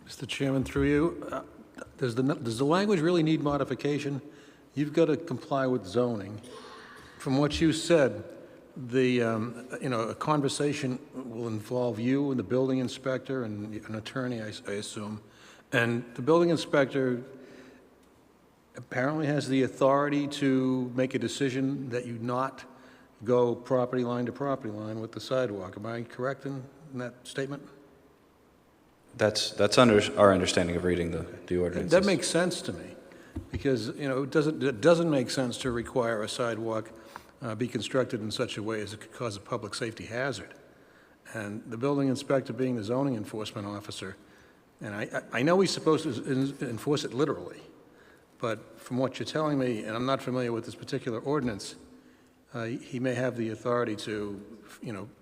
Mr. Chairman, through you, does the language really need modification? You've got to comply with zoning. From what you said, a conversation will involve you and the building inspector and an attorney, I assume. And the building inspector apparently has the authority to make a decision that you not go property line to property line with the sidewalk. Am I correct in that statement? That's under our understanding of reading the ordinance. That makes sense to me, because, it doesn't make sense to require a sidewalk be constructed in such a way as it could cause a public safety hazard. And the building inspector being the zoning enforcement officer, and I know he's supposed to enforce it literally, but from what you're telling me, and I'm not familiar with this particular ordinance, he may have the authority to,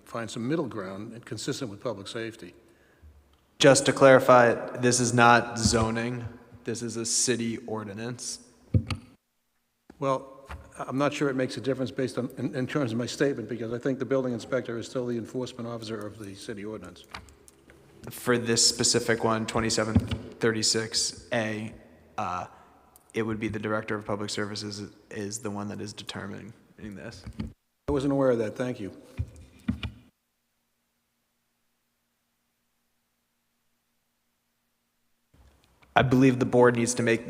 find some middle ground consistent with public safety. Just to clarify, this is not zoning. This is a city ordinance. Well, I'm not sure it makes a difference based on, in terms of my statement, because I think the building inspector is still the enforcement officer of the city ordinance. For this specific one, 2736A, it would be the Director of Public Services is the one that is determining this. I wasn't aware of that. Thank you. I believe the board needs to make,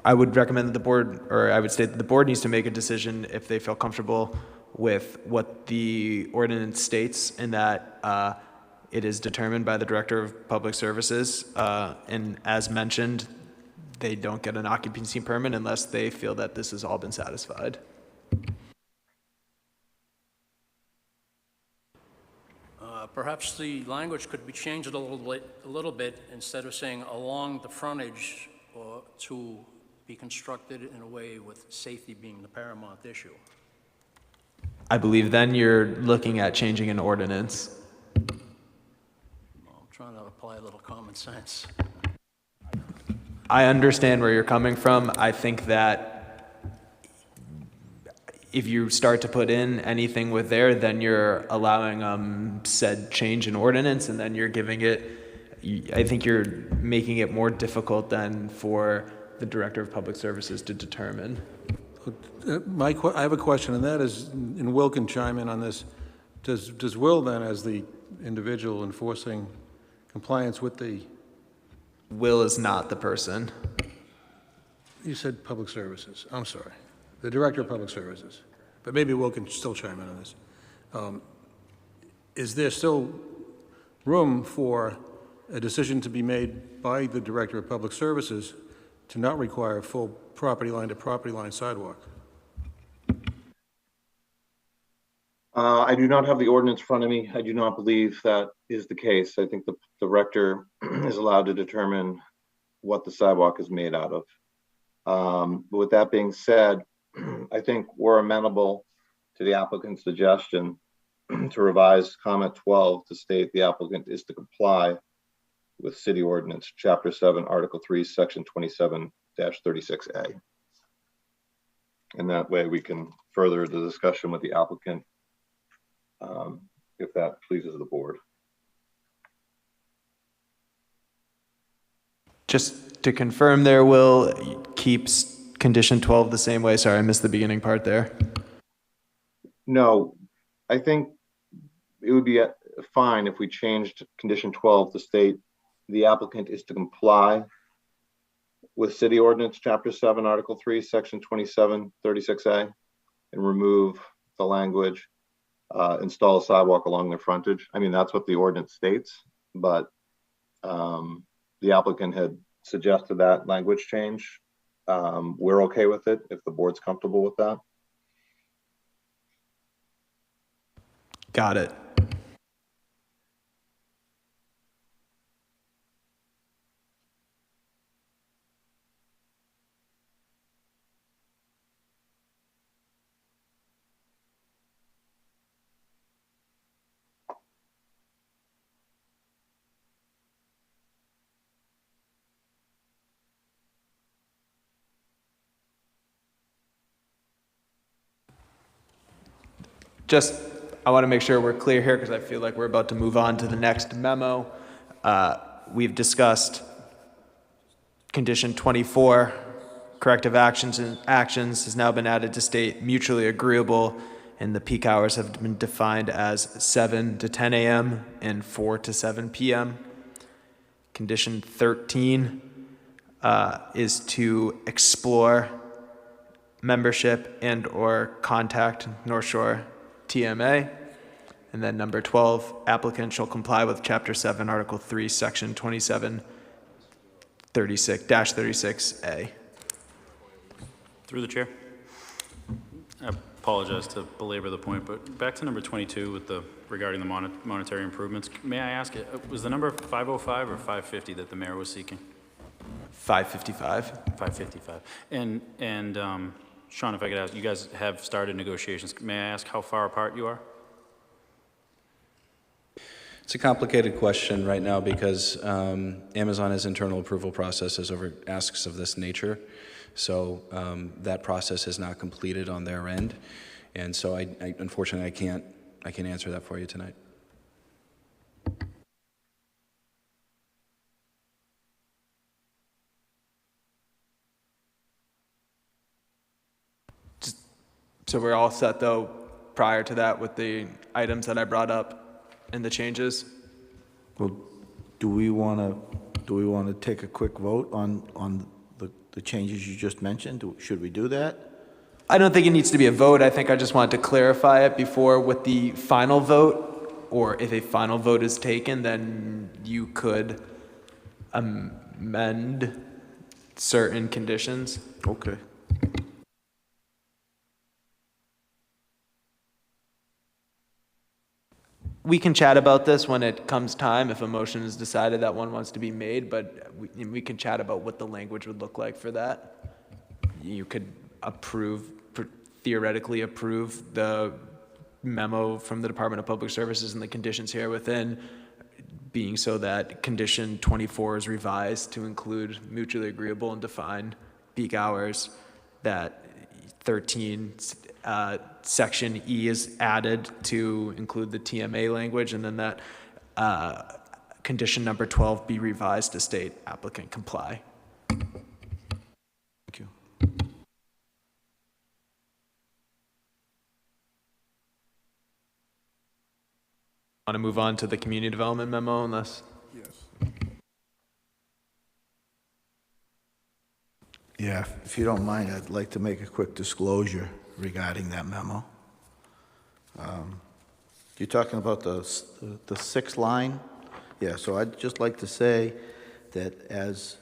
I would recommend that the board, or I would state that the board needs to make a decision if they feel comfortable with what the ordinance states, and that it is determined by the Director of Public Services. And as mentioned, they don't get an occupancy permit unless they feel that this has all been satisfied. Perhaps the language could be changed a little bit, instead of saying along the frontage, or to be constructed in a way with safety being the paramount issue. I believe then you're looking at changing an ordinance. Well, I'm trying to apply a little common sense. I understand where you're coming from. I think that if you start to put in anything with there, then you're allowing said change in ordinance, and then you're giving it, I think you're making it more difficult then for the Director of Public Services to determine. I have a question, and that is, and Will can chime in on this. Does Will then, as the individual enforcing compliance with the... Will is not the person. You said Public Services. I'm sorry. The Director of Public Services. But maybe Will can still chime in on this. Is there still room for a decision to be made by the Director of Public Services to not require a full property line to property line sidewalk? I do not have the ordinance in front of me. I do not believe that is the case. I think the director is allowed to determine what the sidewalk is made out of. But with that being said, I think we're amenable to the applicant's suggestion to revise comment 12 to state the applicant is to comply with City Ordinance, Chapter 7, Article 3, Section 27-36A. And that way we can further the discussion with the applicant if that pleases the board. Just to confirm there, Will, keeps condition 12 the same way? Sorry, I missed the beginning part there. No, I think it would be fine if we changed condition 12 to state the applicant is to comply with City Ordinance, Chapter 7, Article 3, Section 27-36A, and remove the language, install a sidewalk along their frontage. I mean, that's what the ordinance states, but the applicant had suggested that language change. We're okay with it if the board's comfortable with that. Got it. I want to make sure we're clear here because I feel like we're about to move on to the next memo. We've discussed condition 24, corrective actions has now been added to state mutually agreeable, and the peak hours have been defined as 7 to 10 a.m. and 4 to 7 p.m. Condition 13 is to explore membership and or contact North Shore TMA. And then number 12, applicant shall comply with Chapter 7, Article 3, Section 2736-36A. Through the chair. I apologize to belabor the point, but back to number 22 with the regarding the monetary improvements. May I ask, was the number 505 or 550 that the mayor was seeking? 555. 555. And Sean, if I could ask, you guys have started negotiations. May I ask how far apart you are? It's a complicated question right now because Amazon has internal approval processes over asks of this nature. So that process is not completed on their end. And so I unfortunately, I can't answer that for you tonight. So we're all set though prior to that with the items that I brought up and the changes? Well, do we want to take a quick vote on the changes you just mentioned? Should we do that? I don't think it needs to be a vote. I think I just wanted to clarify it before with the final vote, or if a final vote is taken, then you could amend certain conditions. Okay. We can chat about this when it comes time, if a motion is decided that one wants to be made, but we can chat about what the language would look like for that. You could theoretically approve the memo from the Department of Public Services and the conditions here within, being so that condition 24 is revised to include mutually agreeable and defined peak hours, that 13 Section E is added to include the TMA language, and then that condition number 12 be revised to state applicant comply. Thank you. Want to move on to the community development memo unless? Yes. Yeah, if you don't mind, I'd like to make a quick disclosure regarding that memo. You're talking about the sixth line? Yeah, so I'd just like to say that as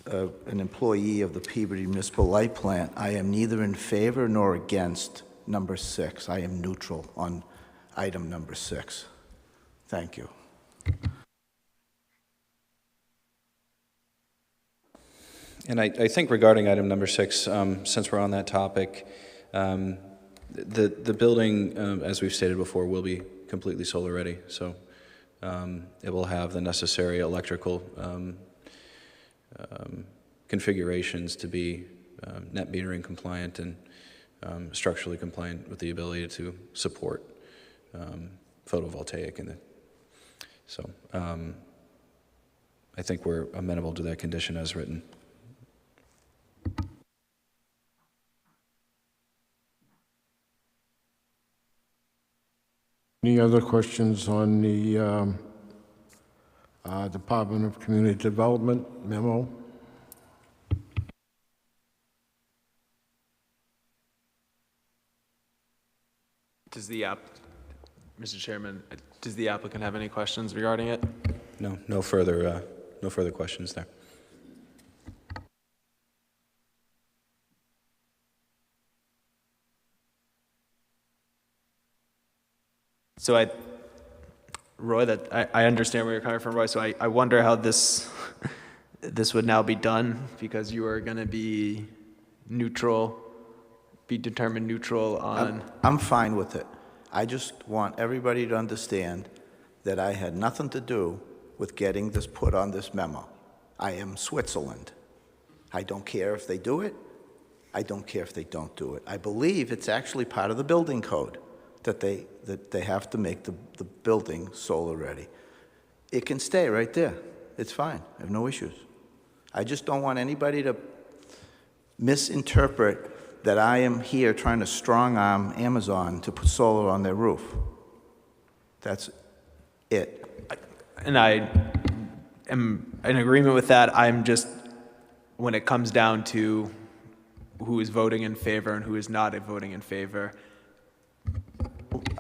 an employee of the Peabody Municipal Light Plant, I am neither in favor nor against number 6. I am neutral on item number 6. Thank you. And I think regarding item number 6, since we're on that topic, the building, as we've stated before, will be completely solar ready. So it will have the necessary electrical configurations to be net metering compliant and structurally compliant with the ability to support photovoltaic in it. So I think we're amenable to that condition as written. Any other questions on the Department of Community Development memo? Mr. Chairman, does the applicant have any questions regarding it? No further questions there. So Roy, I understand where you're coming from, Roy. So I wonder how this would now be done, because you are going to be determined neutral on. I'm fine with it. I just want everybody to understand that I had nothing to do with getting this put on this memo. I am Switzerland. I don't care if they do it. I don't care if they don't do it. I believe it's actually part of the building code that they have to make the building solar ready. It can stay right there. It's fine. I have no issues. I just don't want anybody to misinterpret that I am here trying to strong-arm Amazon to put solar on their roof. That's it. And I am in agreement with that. I'm just, when it comes down to who is voting in favor and who is not voting in favor,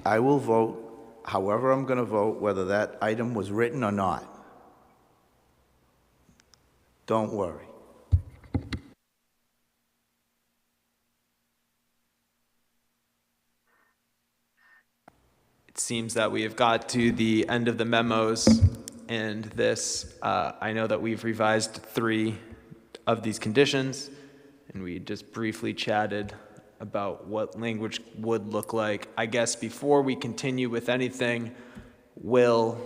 I will vote however I'm going to vote, whether that item was written or not. Don't worry. it seems that we have got to the end of the memos, and this, I know that we've revised 3 of these conditions, and we just briefly chatted about what language would look like. I guess before we continue with anything, Will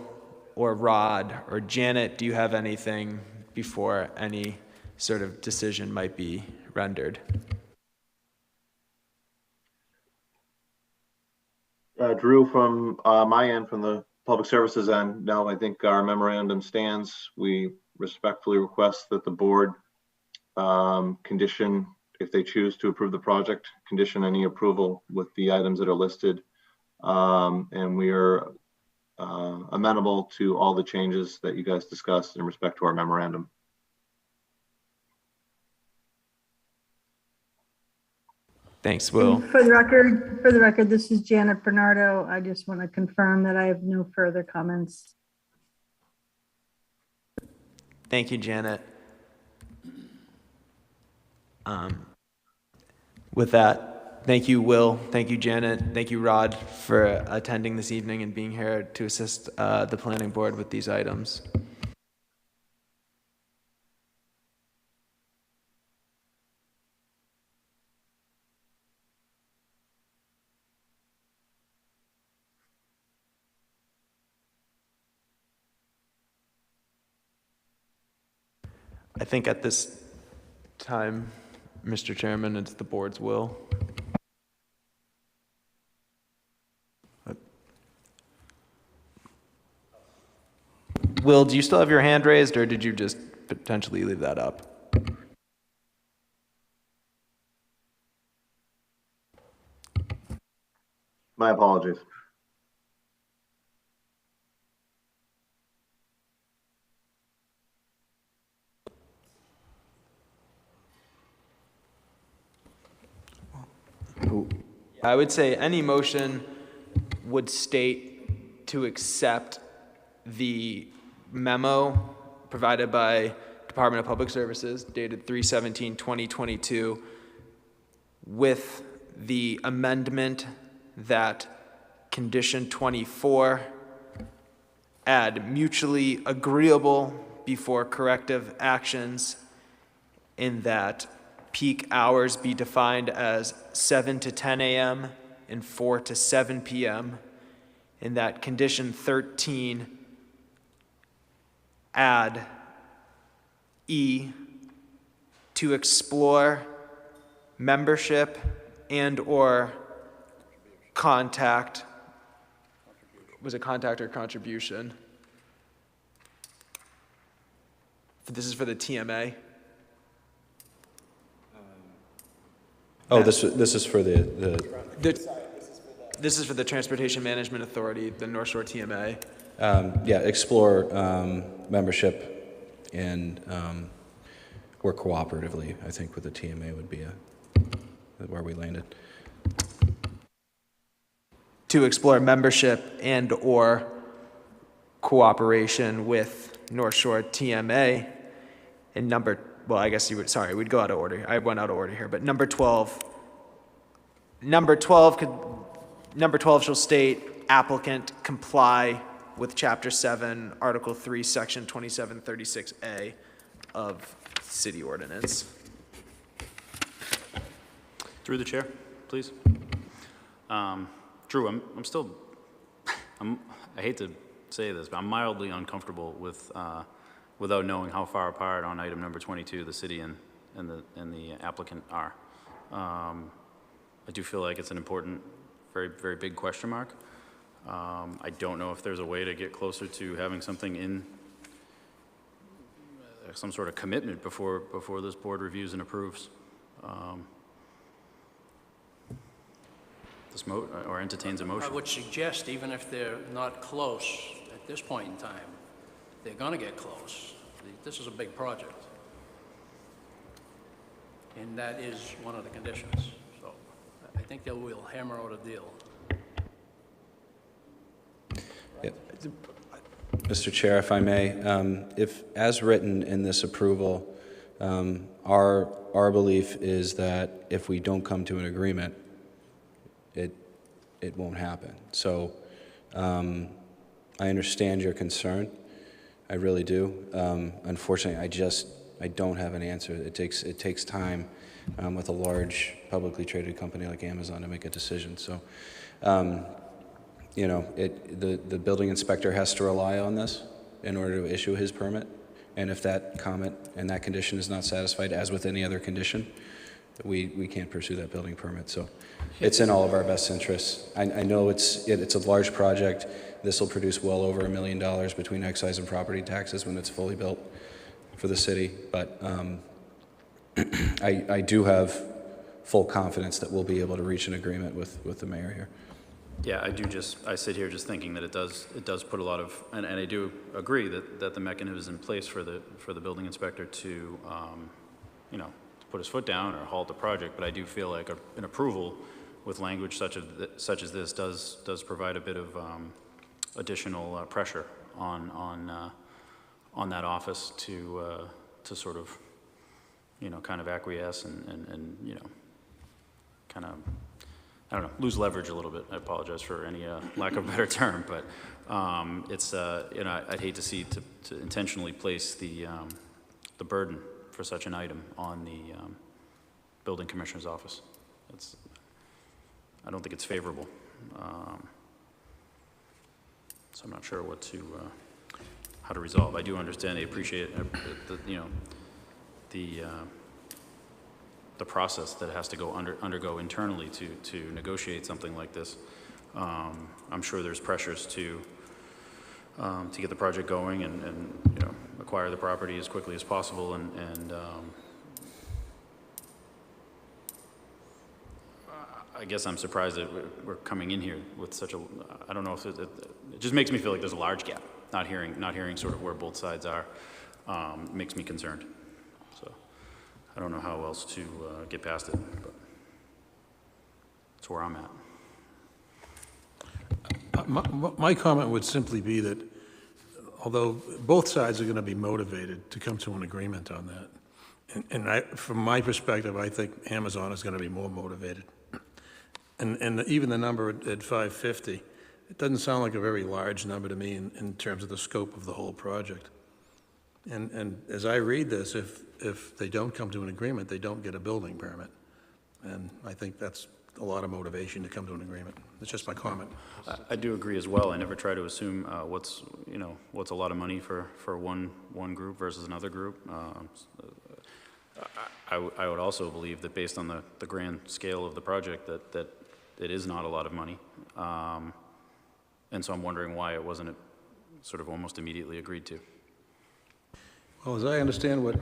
or Rod or Janet, do you have anything before any sort of decision might be rendered? Drew, from my end, from the public services end, no, I think our memorandum stands. We respectfully request that the board condition, if they choose to approve the project, condition any approval with the items that are listed. And we are amenable to all the changes that you guys discussed in respect to our memorandum. Thanks, Will. For the record, this is Janet Bernardo. I just want to confirm that I have no further comments. Thank you, Janet. With that, thank you, Will. Thank you, Janet. Thank you, Rod, for attending this evening and being here to assist the planning board with these items. I think at this time, Mr. Chairman, it's the board's will. Will, do you still have your hand raised, or did you just potentially leave that up? My apologies. I would say any motion would state to accept the memo provided by Department of Public Services dated 3/17/2022 with the amendment that condition 24 add mutually agreeable before corrective actions, in that peak hours be defined as 7 to 10 a.m. and 4 to 7 p.m. In that condition 13, add E, to explore membership and or contact, was it contact or contribution? This is for the TMA. Oh, this is for the This is for the Transportation Management Authority, the North Shore TMA. yeah, explore membership and work cooperatively. I think with the TMA would be where we landed. To explore membership and or cooperation with North Shore TMA. And well, I guess we'd go out of order. I went out of order here, but number 12 shall state applicant comply with Chapter 7, Article 3, Section 2736A of City Ordinance. Through the chair, please. Drew, I'm still, I hate to say this, but I'm mildly uncomfortable with, without knowing how far apart on item number 22 the city and the applicant are. I do feel like it's an important, very, very big question mark. I don't know if there's a way to get closer to having something in some sort of commitment before this board reviews and approves. or entertains a I motion. would suggest, even if they're not close at this point in time, they're going to get close. This is a big project. And that is one of the conditions. So I think they will hammer out a deal. Mr. Chair, if I may, if, as written in this approval, our belief is that if we don't come to an agreement, it won't happen. So I understand your concern. I really do. Unfortunately, I don't have an answer. It takes time with a large publicly traded company like Amazon to make a decision. So, you know, the building inspector has to rely on this in order to issue his permit. And if that comment and that condition is not satisfied, as with any other condition, we can't pursue that building permit. So it's in all of our best interests. I know it's a large project. This will produce well over $1 million between excise and property taxes when it's fully built for the city. But I do have full confidence that we'll be able to reach an agreement with the mayor here. Yeah, I sit here just thinking that it does put a lot of, and I do agree that the mechanism is in place for the building inspector to, you know, to put his foot down or halt the project, but I do feel like an approval with language such as this does provide a bit of additional pressure on that office to sort of, you know, kind of acquiesce and you know, kind of, I don't know, lose leverage a little bit. I apologize for any lack of a better term, but it's, you know, I'd hate to see to intentionally place the burden for such an item on the building commissioner's office. I don't think it's favorable. So I'm not sure how to resolve. I do understand, I appreciate you know, the process that has to go undergo internally to negotiate something like this. I'm sure there's pressures to get the project going and you know, acquire the property as quickly as possible and I guess I'm surprised that we're coming in here with such a, I don't know if it just makes me feel like there's a large gap. Not hearing sort of where both sides are makes me concerned. So I don't know how else to get past it, but that's where I'm at. My comment would simply be that although both sides are going to be motivated to come to an agreement on that, and from my perspective, I think Amazon is going to be more motivated. And even the number at 550, it doesn't sound like a very large number to me in terms of the scope of the whole project. And as I read this, if they don't come to an agreement, they don't get a building permit. And I think that's a lot of motivation to come to an agreement. It's just my comment. I do agree as well. I never try to assume what's a lot of money for one group versus another group. I would also believe that based on the grand scale of the project that it is not a lot of money. And so I'm wondering why it wasn't sort of almost immediately agreed to. Well, as I understand what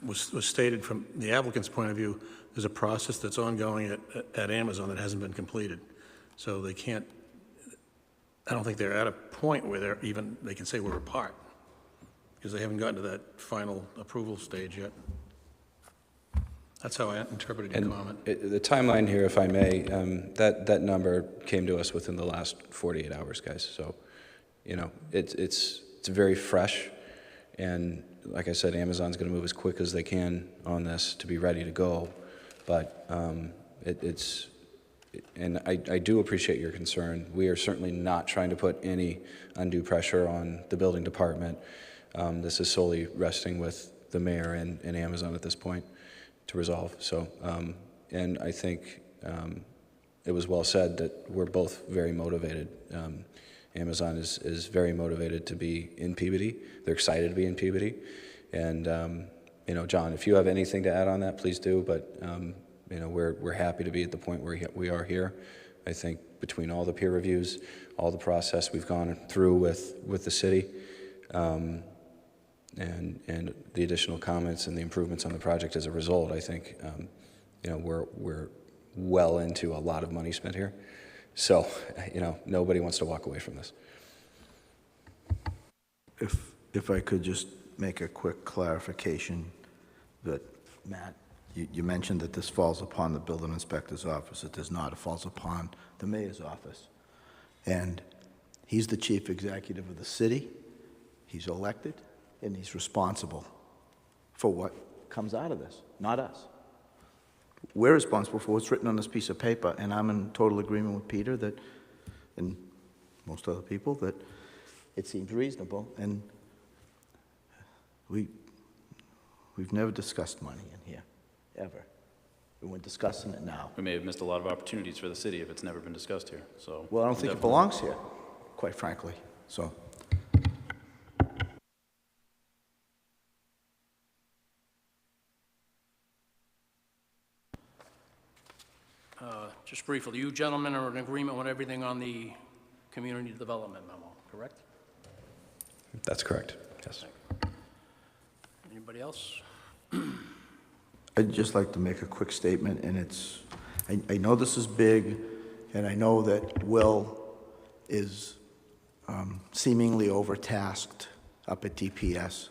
was stated from the applicant's point of view, there's a process that's ongoing at Amazon that hasn't been completed. So they can't, I don't think they're at a point where they can say we're apart because they haven't gotten to that final approval stage yet. That's how I interpreted your comment. The timeline here, if I may, that number came to us within the last 48 hours, guys. So, you know, it's very fresh. And like I said, Amazon's going to move as quick as they can on this to be ready to go. But and I do appreciate your concern. We are certainly not trying to put any undue pressure on the building department. This is solely resting with the mayor and Amazon at this point to resolve. So, and I think it was well said that we're both very motivated. Amazon is very motivated to be in Peabody. They're excited to be in Peabody. And, you know, John, if you have anything to add on that, please do. But, you know, we're happy to be at the point where we are here. I think between all the peer reviews, all the process we've gone through with the city, and the additional comments and the improvements on the project as a result, I think, you know, well into a lot of money spent here. So, nobody wants to walk away from this. If I could just make a quick clarification that, Matt, you mentioned that this falls upon the building inspector's office. It does not. It falls upon the mayor's office. And he's the chief executive of the city. He's elected, and he's responsible for what comes out of this, not us. We're responsible for what's written on this piece of paper, and I'm in total agreement with Peter that, and most other people, that it seems reasonable, and we've never discussed money in here, ever. And we're discussing it now. We may have missed a lot of opportunities for the city if it's never been discussed here, so. Well, I don't think it belongs here, quite frankly, so. Just briefly, you gentlemen are in agreement with everything on the community development memo, correct? That's correct, yes. Anybody else? I'd just like to make a quick statement, and it's, I know this is big, and I know that Will is seemingly overtasked up at DPS.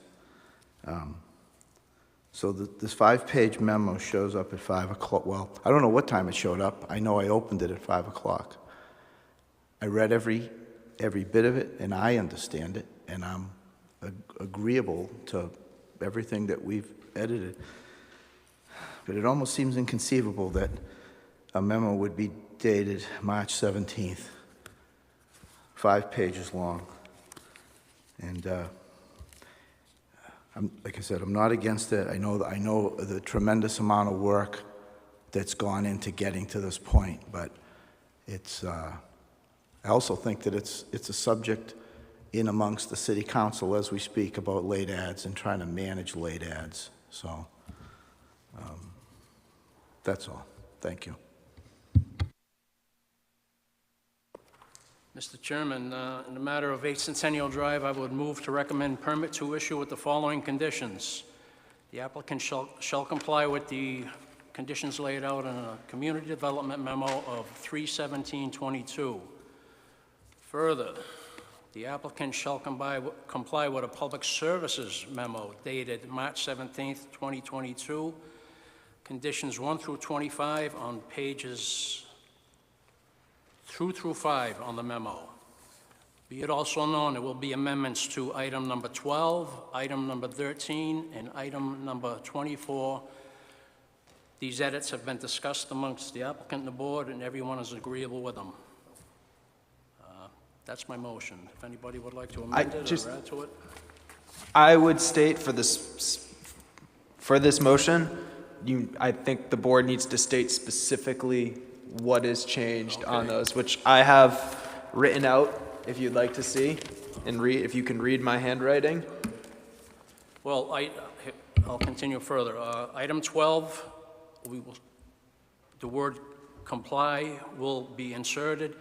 So this 5-page memo shows up at 5 o'clock. Well, I don't know what time it showed up. I know I opened it at 5 o'clock. I read every bit of it, and I understand it, and I'm agreeable to everything that we've edited. But it almost seems inconceivable that a memo would be dated March 17th, 5 pages long. And like I said, I'm not against it. I know the tremendous amount of work that's gone into getting to this point, but it's, I also think that it's a subject in amongst the city council as we speak about late ads and trying to manage late ads. So that's all. Thank you. Mr. Chairman, in the matter of 8 Centennial Drive, I would move to recommend permit to issue with the following conditions. The applicant shall comply with the conditions laid out in a community development memo of 3/17/22. Further, the applicant shall comply with a public services memo dated March 17th, 2022, conditions 1 through 25 on pages 2 through 5 on the memo. Be it also known, there will be amendments to item number 12, item number 13, and item number 24. These edits have been discussed amongst the applicant and the board, and everyone is agreeable with them. That's my motion. If anybody would like to amend it or add to it. I would state for this motion, I think the board needs to state specifically what is changed on those, which I have written out if you'd like to see and read, if you can read my handwriting. Well, I'll continue further. Item 12, the word comply will be inserted,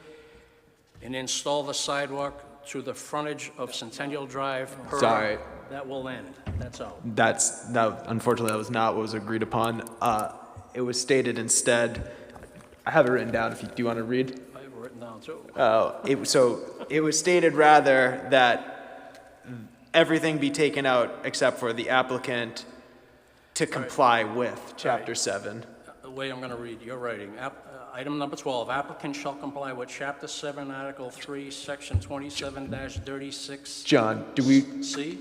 and install the sidewalk to the frontage of Centennial Drive. Sorry. That will end. That's all. Unfortunately, that was not what was agreed upon. It was stated instead, I have it written down if you do want to read. I have it written down too. So it was stated rather that everything be taken out except for the applicant to comply with Chapter 7. The way I'm going to read your writing. Item number 12, applicant shall comply with Chapter 7, Article 3, Section 27-36. John, do we, C?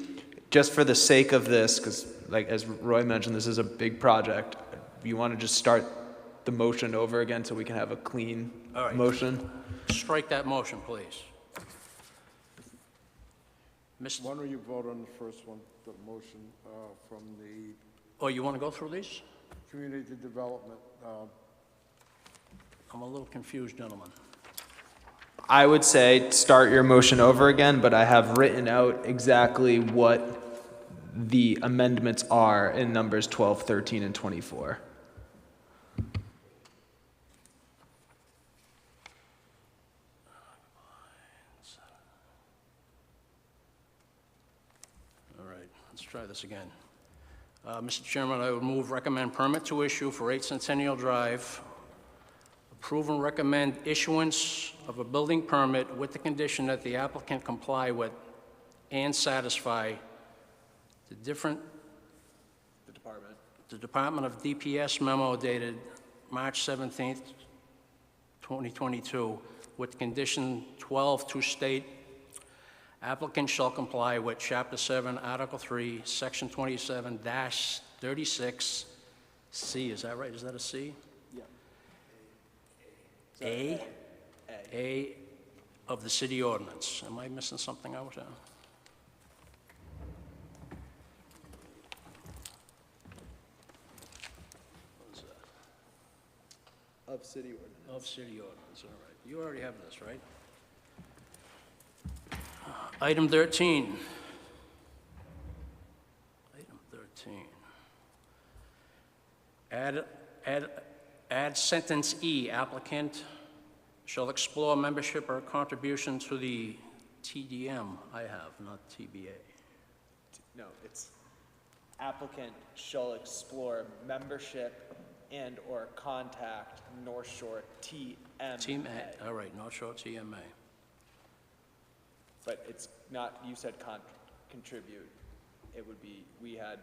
just for the sake of this, because like as Roy mentioned, this is a big project, you want to just start the motion over again so we can have a clean motion? Strike that motion, please. Why don't you vote on the first one, the motion from the Oh, you want to go through these? community development? I'm a little confused, gentlemen. I would say start your motion over again, but I have written out exactly what the amendments are in numbers 12, 13, and 24. All right, let's try this again. Mr. Chairman, I would move recommend permit to issue for 8 Centennial Drive approve and recommend issuance of a building permit with the condition that the applicant comply with and satisfy the Department of DPS memo dated March 17th, 2022, with condition 12 to state, applicant shall comply with Chapter 7, Article 3, Section 27-36, C, is that right? Is that a C? Yeah. A of the city ordinance. Am I missing something out there? Of city ordinance. Of city ordinance, all right. You already have this, right? Item 13. Item 13. Add sentence E, applicant shall explore membership or contribution to the TDM, I have, not TBA. No, it's applicant shall explore membership and/or contact North Shore TMA. Team A, all right, North Shore TMA. But it's not, you said contribute. It would be, we had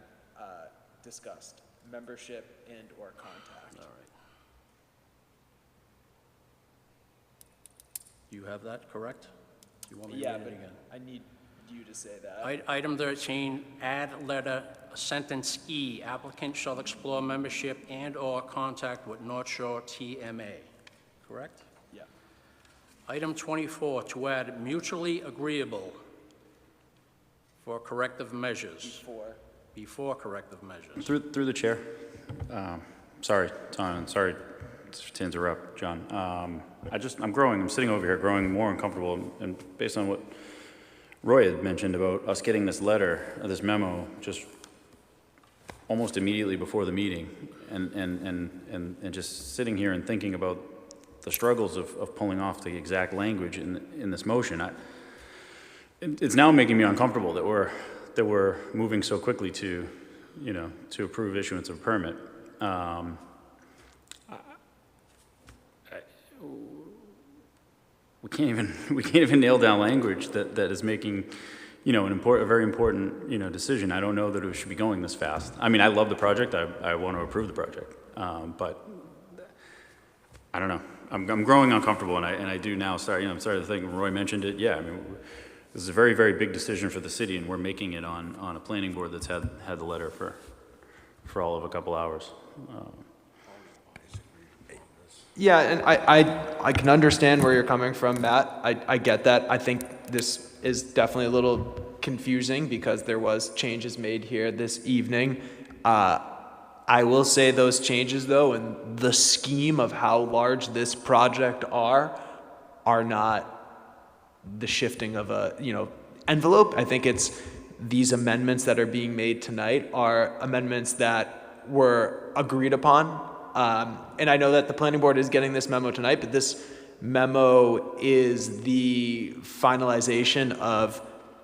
discussed membership and/or contact. All right. You have that correct? You want me to read it again? I need you to say that. Item 13, add letter, sentence E, applicant shall explore membership and/or contact with North Shore TMA, correct? Yeah. Item 24, to add mutually agreeable for corrective measures. Before corrective measures. Through the chair. Sorry, Tom, sorry to interrupt, John. I'm growing, I'm sitting over here growing more uncomfortable, and based on what Roy had mentioned about us getting this letter, this memo, just almost immediately before the meeting, and just sitting here and thinking about the struggles of pulling off the exact language in this motion. It's now making me uncomfortable that we're moving so quickly to approve issuance of a permit. We can't even nail down language that is making, a very important, decision. I don't know that it should be going this fast. I mean, I love the project. I want to approve the project, but I don't know. I'm growing uncomfortable, and I do now start. I'm starting to think. Roy mentioned it. Yeah, I mean, this is a very, very big decision for the city, and we're making it on a planning board that's had the letter for all of a couple hours. Yeah, and I can understand where you're coming from, Matt. I get that. I think this is definitely a little confusing because there was changes made here this evening. I will say those changes, though, and the scheme of how large this project are not the shifting of a envelope. I think it's these amendments that are being made tonight are amendments that were agreed upon. And I know that the planning board is getting this memo tonight, but this memo is the finalization of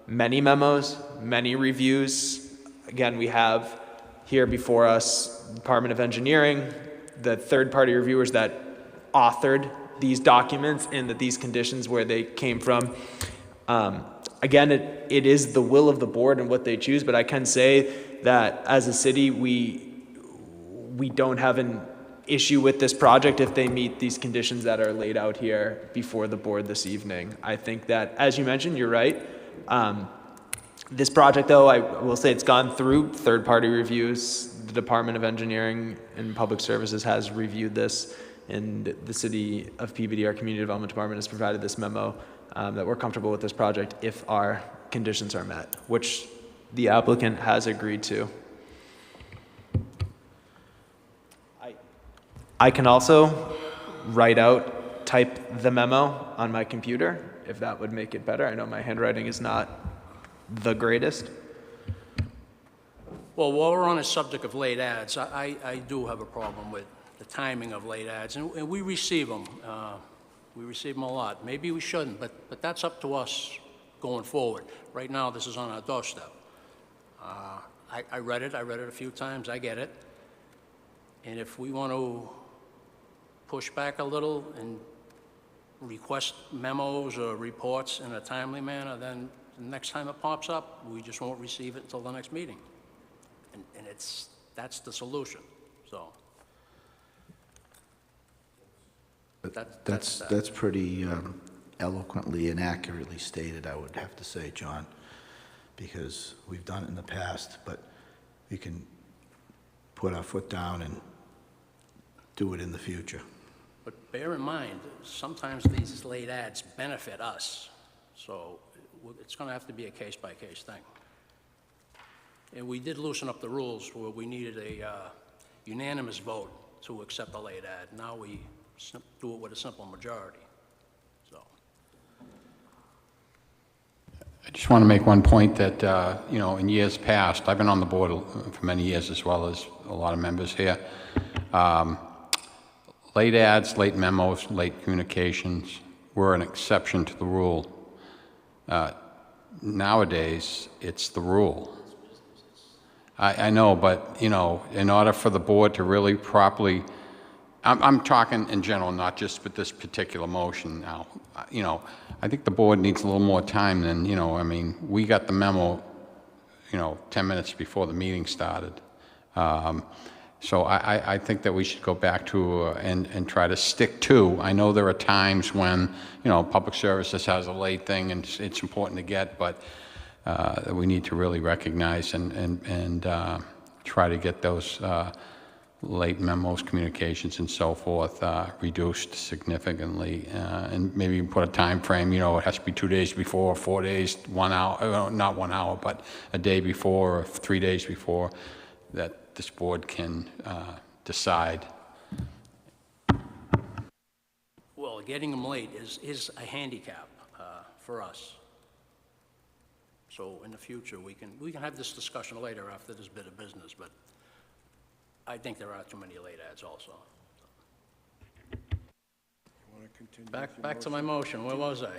many memos, many reviews. Again, we have here before us Department of Engineering, the third-party reviewers that authored these documents and that these conditions where they came from. Again, it is the will of the board and what they choose, but I can say that as a city, we don't have an issue with this project if they meet these conditions that are laid out here before the board this evening. I think that, as you mentioned, you're right. This project, though, I will say it's gone through third-party reviews. The Department of Engineering and Public Services has reviewed this, and the City of Peabody, our Community Development Department, has provided this memo that we're comfortable with this project if our conditions are met, which the applicant has agreed to. I can also type the memo on my computer, if that would make it better. I know my handwriting is not the greatest. Well, while we're on the subject of late ads, I do have a problem with the timing of late ads, and we receive them. We receive them a lot. Maybe we shouldn't, but that's up to us going forward. Right now, this is on our doorstep. I read it a few times, I get it. And if we want to push back a little and request memos or reports in a timely manner, then the next time it pops up, we just won't receive it until the next meeting. And that's the solution, so. That's pretty eloquently and accurately stated, I would have to say, John, because we've done it in the past, but we can put our foot down and do it in the future. But bear in mind, sometimes these late ads benefit us, so it's going to have to be a case-by-case thing. And we did loosen up the rules where we needed a unanimous vote to accept the late ad. Now we do it with a simple majority, so. I just want to make one point that, you know, in years past, I've been on the board for many years as well as a lot of members here. Late ads, late memos, late communications were an exception to the rule. Nowadays, it's the rule. I know, but, you know, in order for the board to really properly, I'm talking in general, not just with this particular motion now. You know, I think the board needs a little more time than, you know, I mean, we got the memo, you know, 10 minutes before the meeting started. So I think that we should go back to and try to stick to. I know there are times when, you know, public services has a late thing and it's important to get, but we need to really recognize and try to get those late memos, communications, and so forth reduced significantly, and maybe put a time frame. You know, it has to be 2 days before, 4 days, 1 hour, not 1 hour, but a day before or 3 days before, that this board can decide. Well, getting them late is a handicap for us. So in the future, we can have this discussion later after this bit of business, but I think there are too many late ads also. Back to my motion. Where was I?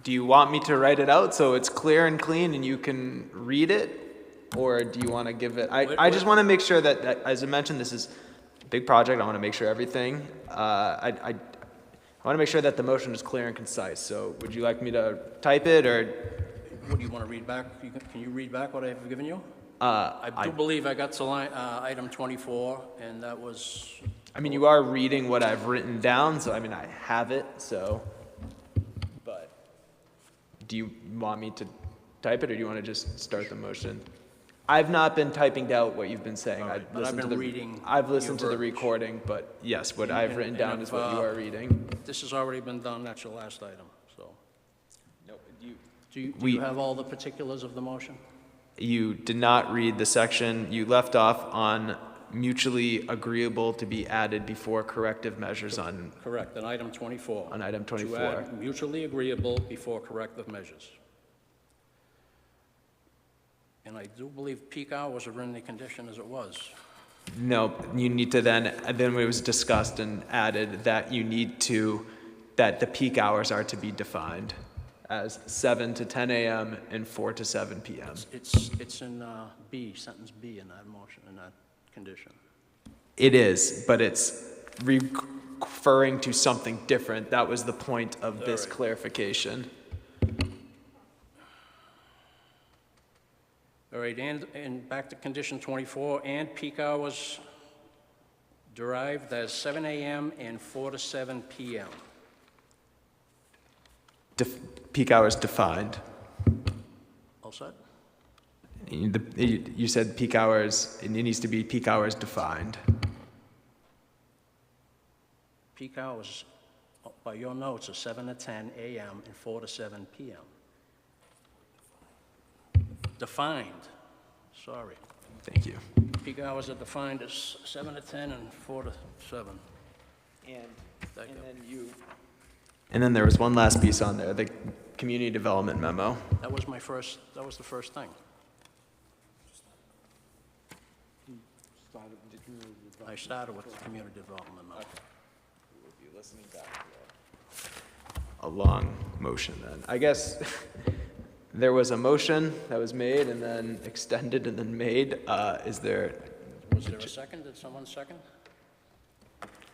Do you want me to write it out so it's clear and clean and you can read it? Or do you want to give it? I just want to make sure that, as I mentioned, this is a big project. I want to make sure everything. I want to make sure that the motion is clear and concise. So would you like me to type it or? What do you want to read back? Can you read back what I've given you? I do believe I got to item 24, and that was... I mean, you are reading what I've written down, so I mean, I have it, so... But do you want me to type it, or do you want to just start the motion? I've not been typing out what you've been saying. Right, I've been reading. I've listened to the recording, but yes, what I've written down is what you are reading. This has already been done. That's your last item, so... No, Do you have all the particulars of the motion? You did not read the section. You left off on mutually agreeable to be added before corrective measures on... Correct, on item 24. On item 24. To add mutually agreeable before corrective measures. And I do believe peak hours are in the condition as it was. No, you need to then it was discussed and added that you need to, that the peak hours are to be defined as 7 to 10 a.m. and 4 to 7 p.m. It's in B, sentence B in that motion, in that condition. It is, but it's referring to something different. That was the point of this clarification. All right, and back to condition 24, and peak hours derived as 7 a.m. and 4 to 7 p.m. Peak hours defined. All set? You said peak hours, and it needs to be peak hours defined. Peak hours, by your notes, are 7 to 10 a.m. and 4 to 7 p.m. Defined, sorry. Thank you. Peak hours are defined as 7 to 10 and 4 to 7. And then there was one last piece on there, the community development memo. That was the first thing. I started with the community development memo. We'll be listening back to a long motion then. I guess there was a motion that was made and then extended and then made. Was there a second? Did someone second?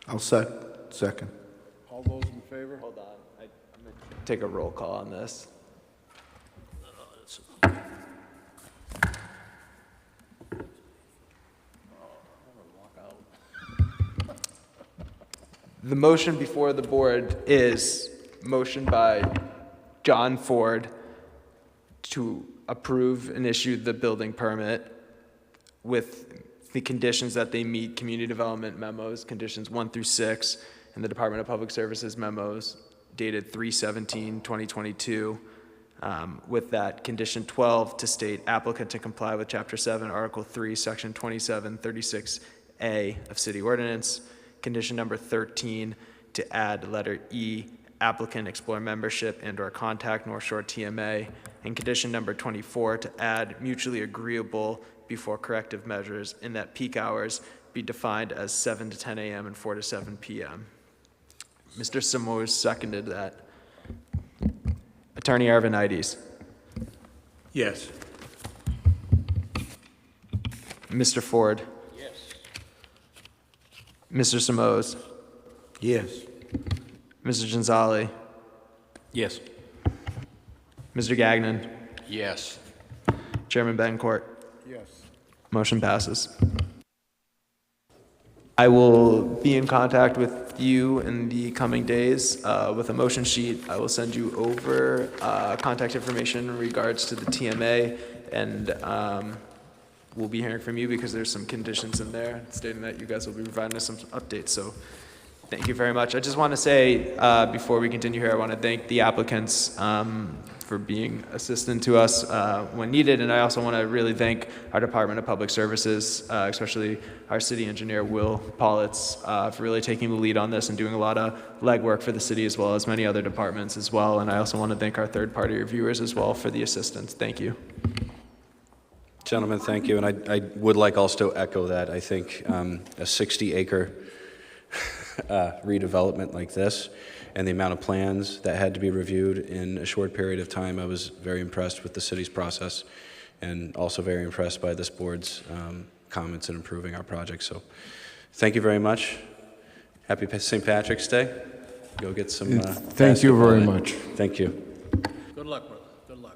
I'll second. All those in favor? Hold on, I'm gonna take a roll call on this. The motion before the board is motion by John Ford to approve and issue the building permit with the conditions that they meet community development memos, conditions 1 through 6, and the Department of Public Services memos dated 3/17/2022. With that, condition 12 to state applicant to comply with Chapter 7, Article 3, Section 2736A of City Ordinance. Condition number 13 to add letter E, applicant explore membership and/or contact North Shore TMA. And condition number 24 to add mutually agreeable before corrective measures in that peak hours be defined as 7 to 10 a.m. and 4 to 7 p.m. Mr. Simos seconded that. Attorney Arvanites. Yes. Mr. Ford. Yes. Mr. Simos. Yes. Mr. Gonzalez. Yes. Mr. Gagnon. Yes. Chairman Bencourt. Yes. Motion passes. I will be in contact with you in the coming days with a motion sheet. I will send you over contact information in regards to the TMA, and we'll be hearing from you because there's some conditions in there stating that you guys will be providing us some updates. So thank you very much. I just want to say before we continue here, I want to thank the applicants for being assistant to us when needed, and I also want to really thank our Department of Public Services, especially our city engineer, Will Politz, for really taking the lead on this and doing a lot of legwork for the city as well as many other departments as well. And I also want to thank our third-party reviewers as well for the assistance. Thank you. Gentlemen, thank you. And I would like also to echo that. I think a 60-acre redevelopment like this and the amount of plans that had to be reviewed in a short period of time, I was very impressed with the city's process and also very impressed by this board's comments in improving our project. So thank you very much. Happy St. Patrick's Day. Go get some Thank you very much. Thank you. Good luck, brother. Good luck.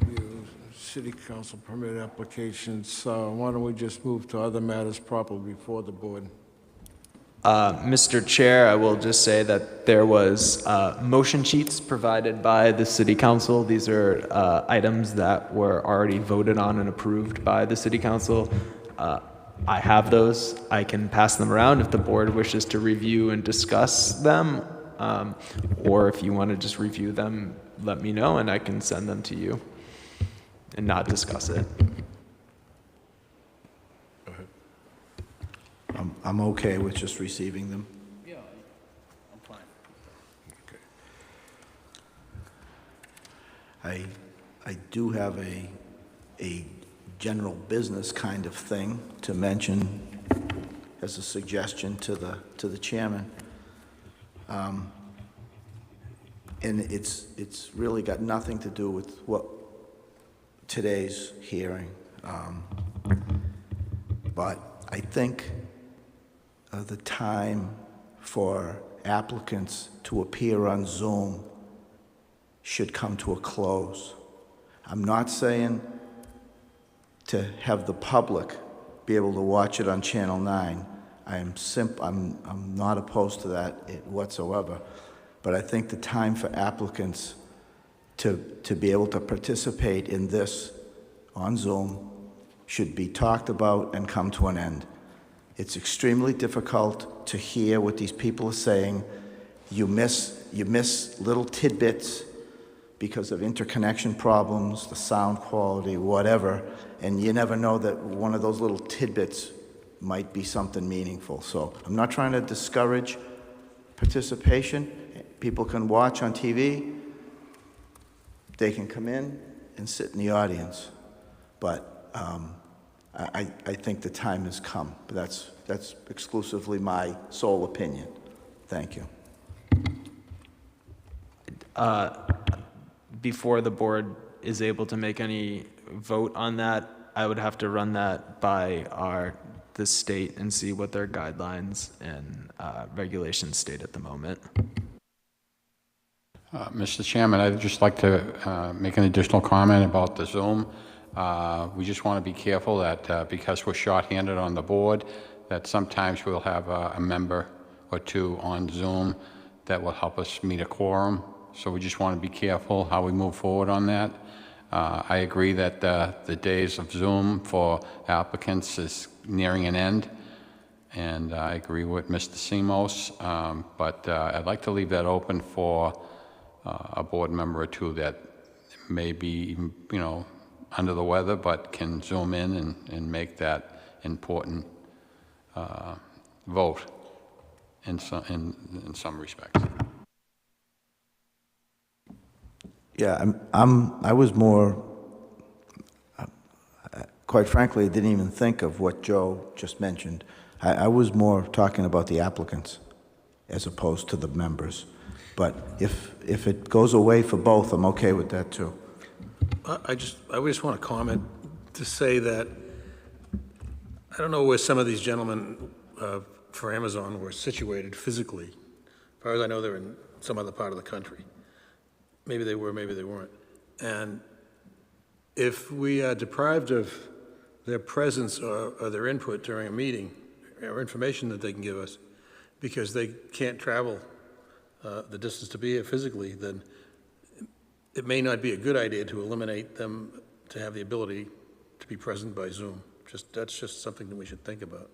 Reviews, city council permit applications. Why don't we just move to other matters properly before the board? Mr. Chair, I will just say that there was motion sheets provided by the City Council. These are items that were already voted on and approved by the City Council. I have those. I can pass them around if the board wishes to review and discuss them, or if you want to just review them, let me know and I can send them to you and not discuss it. I'm okay with just receiving them. Yeah, I'm fine. I do have a general business kind of thing to mention as a suggestion to the chairman. And it's really got nothing to do with what today's hearing. But I think the time for applicants to appear on Zoom should come to a close. I'm not saying to have the public be able to watch it on Channel 9. I'm not opposed to that whatsoever. But I think the time for applicants to be able to participate in this on Zoom should be talked about and come to an end. It's extremely difficult to hear what these people are saying. You miss little tidbits because of interconnection problems, the sound quality, whatever, and you never know that one of those little tidbits might be something meaningful. So I'm not trying to discourage participation. People can watch on TV. They can come in and sit in the audience. But I think the time has come. But that's exclusively my sole opinion. Thank you. before the board is able to make any vote on that, I would have to run that by the state and see what their guidelines and regulations state at the moment. Mr. Chairman, I'd just like to make an additional comment about the Zoom. We just want to be careful that because we're shorthanded on the board, that sometimes we'll have a member or two on Zoom that will help us meet a quorum. So we just want to be careful how we move forward on that. I agree that the days of Zoom for applicants is nearing an end, and I agree with Mr. Simos, but I'd like to leave that open for a board member or two that may be, under the weather, but can Zoom in and make that important vote in some respects. Yeah, I was more, quite frankly, didn't even think of what Joe just mentioned. I was more talking about the applicants as opposed to the members. But if it goes away for both, I'm okay with that too. I just want to comment to say that I don't know where some of these gentlemen for Amazon were situated physically. As far as I know, they're in some other part of the country. Maybe they were, maybe they weren't. And if we are deprived of their presence or their input during a meeting or information that they can give us because they can't travel the distance to be here physically, then it may not be a good idea to eliminate them to have the ability to be present by Zoom. That's just something that we should think about.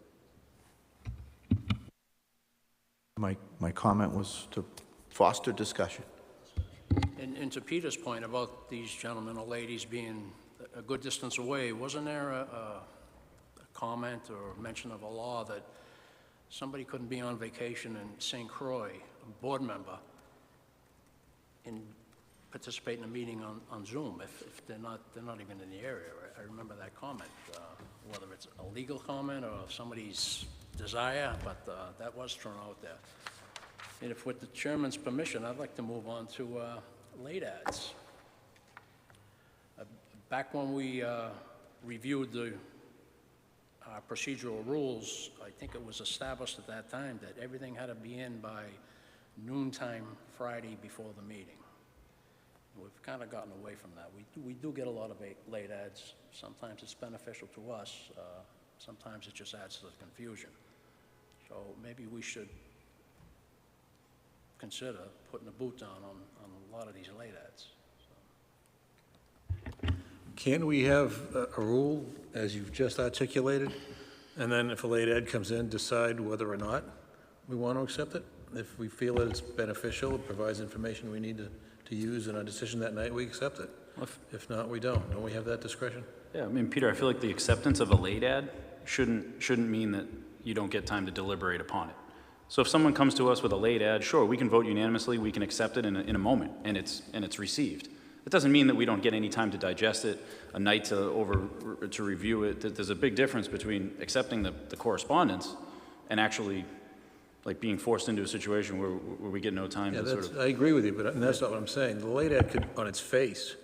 My comment was to foster discussion. And to Peter's point about these gentlemen or ladies being a good distance away, wasn't there a comment or mention of a law that somebody couldn't be on vacation in St. Croix, a board member, and participate in a meeting on Zoom if they're not even in the area? I remember that comment, whether it's a legal comment or somebody's desire, but that was thrown out there. And if with the chairman's permission, I'd like to move on to late ads. Back when we reviewed the procedural rules, I think it was established at that time that everything had to be in by noontime Friday before the meeting. We've kind of gotten away from that. We do get a lot of late ads. Sometimes it's beneficial to us. Sometimes it just adds to the confusion. So maybe we should consider putting a boot down on a lot of these late ads. Can we have a rule, as you've just articulated, and then if a late ad comes in, decide whether or not we want to accept it? If we feel that it's beneficial, it provides information we need to use in our decision that night, we accept it. If not, we don't. Don't we have that discretion? Yeah, I mean, Peter, I feel like the acceptance of a late ad shouldn't mean that you don't get time to deliberate upon it. So if someone comes to us with a late ad, sure, we can vote unanimously, we can accept it in a moment, and it's received. It doesn't mean that we don't get any time to digest it, a night to review it. There's a big difference between accepting the correspondence and actually like being forced into a situation where we get no time to sort of... I agree with you, but that's not what I'm saying. The late ad could, on its face,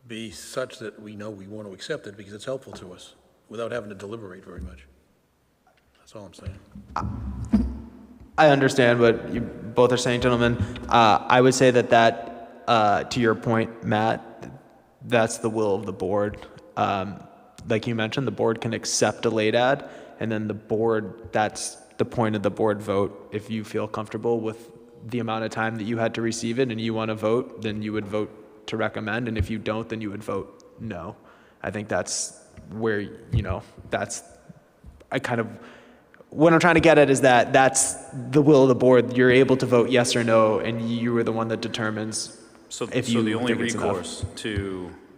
be such that we know we want to accept it because it's helpful to us without having to deliberate very much. That's all I'm saying. I understand what you both are saying, gentlemen. I would say that to your point, Matt, that's the will of the board. Like you mentioned, the board can accept a late ad, and then the board, that's the point of the board vote. If you feel comfortable with the amount of time that you had to receive it and you want to vote, then you would vote to recommend, and if you don't, then you would vote no. I think that's where, that's, what I'm trying to get at is that that's the will of the board. You're able to vote yes or no, and you are the one that determines if you the only think it's recourse enough.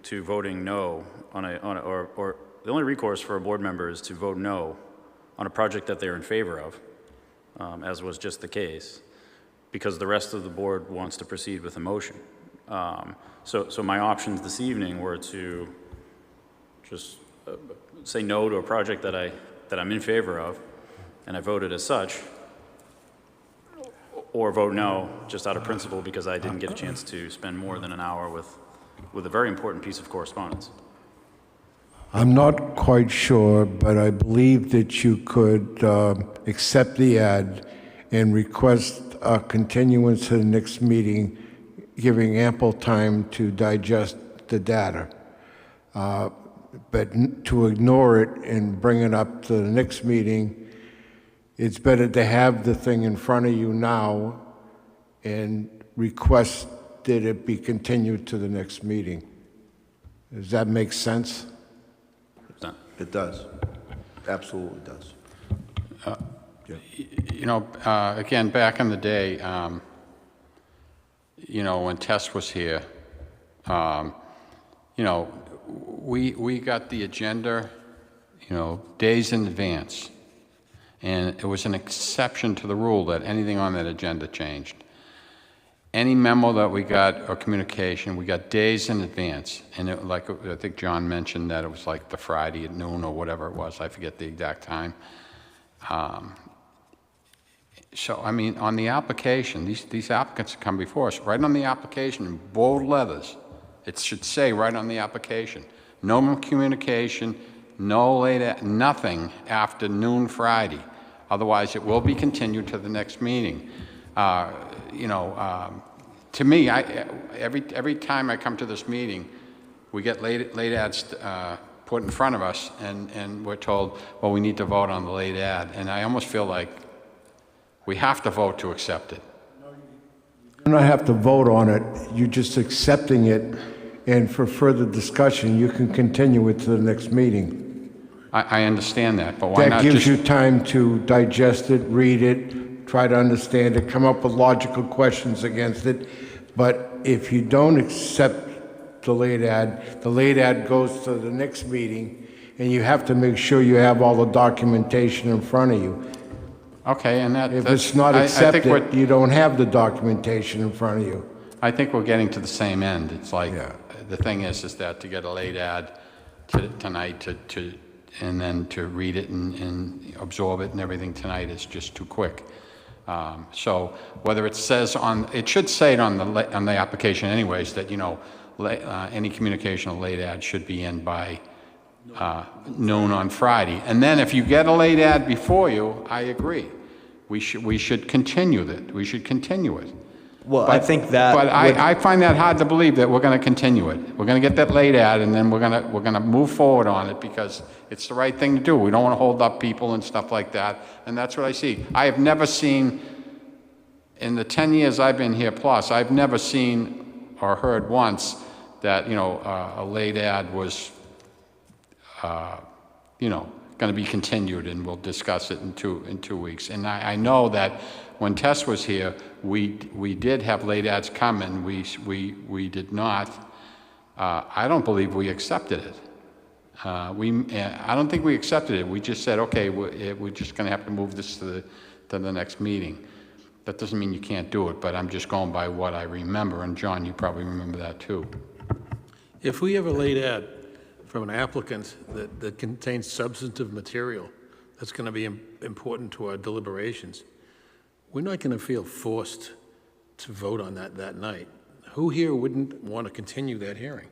to voting no or the only recourse for a board member is to vote no on a project that they're in favor of, as was just the case, because the rest of the board wants to proceed with a motion. So my options this evening were to just say no to a project that I'm in favor of, and I voted as such, or vote no, just out of principle, because I didn't get a chance to spend more than an hour with a very important piece of correspondence. I'm not quite sure, but I believe that you could accept the ad and request a continuance to the next meeting, giving ample time to digest the data. But to ignore it and bring it up to the next meeting, it's better to have the thing in front of you now and request that it be continued to the next meeting. Does that make sense? It does. Absolutely does. You know, again, back in the day, you know, when Tess was here, you know, we got the agenda, you know, days in advance. And it was an exception to the rule that anything on that agenda changed. Any memo that we got or communication, we got days in advance. And it, like I think John mentioned that it was like the Friday at noon or whatever it was. I forget the exact time. So, I mean, on the application, these applicants come before us, right on the application in bold letters, it should say right on the application, no communication, no late, nothing after noon Friday. Otherwise, it will be continued to the next meeting. You know, to me, every time I come to this meeting, we get late ads put in front of us, and we're told, well, we need to vote on the late ad. And I almost feel like we have to vote to accept it. You don't have to vote on it. You're just accepting it, and for further discussion, you can continue it to the next meeting. I understand that, but why not That just... gives you time to digest it, read it, try to understand it, come up with logical questions against it. But if you don't accept the late ad goes to the next meeting, and you have to make sure you have all the documentation in front of you. Okay, and that... If it's not accepted, you don't have the documentation in front of you. I think we're getting to the same end. It's like, the thing is that to get a late ad tonight and then to read it and absorb it and everything tonight is just too quick. So whether it says it should say it on the application anyways that, you know, any communication or late ad should be in by noon on Friday. And then if you get a late ad before you, I agree. We should continue that. We should continue it. Well, I think that... But I find that hard to believe that we're going to continue it. We're going to get that late ad, and then we're going to move forward on it because it's the right thing to do. We don't want to hold up people and stuff like that, and that's what I see. I have never seen, in the 10 years I've been here plus, I've never seen or heard once that, you know, a late ad was, you know, going to be continued, and we'll discuss it in two weeks. And I know that when Tess was here, we did have late ads come, and we did not. I don't believe we accepted it. I don't think we accepted it. We just said, okay, we're just going to have to move this to the next meeting. That doesn't mean you can't do it, but I'm just going by what I remember. And John, you probably remember that too. If we have a late ad from an applicant that contains substantive material that's going to be important to our deliberations, we're not going to feel forced to vote on that night. Who here wouldn't want to continue that hearing?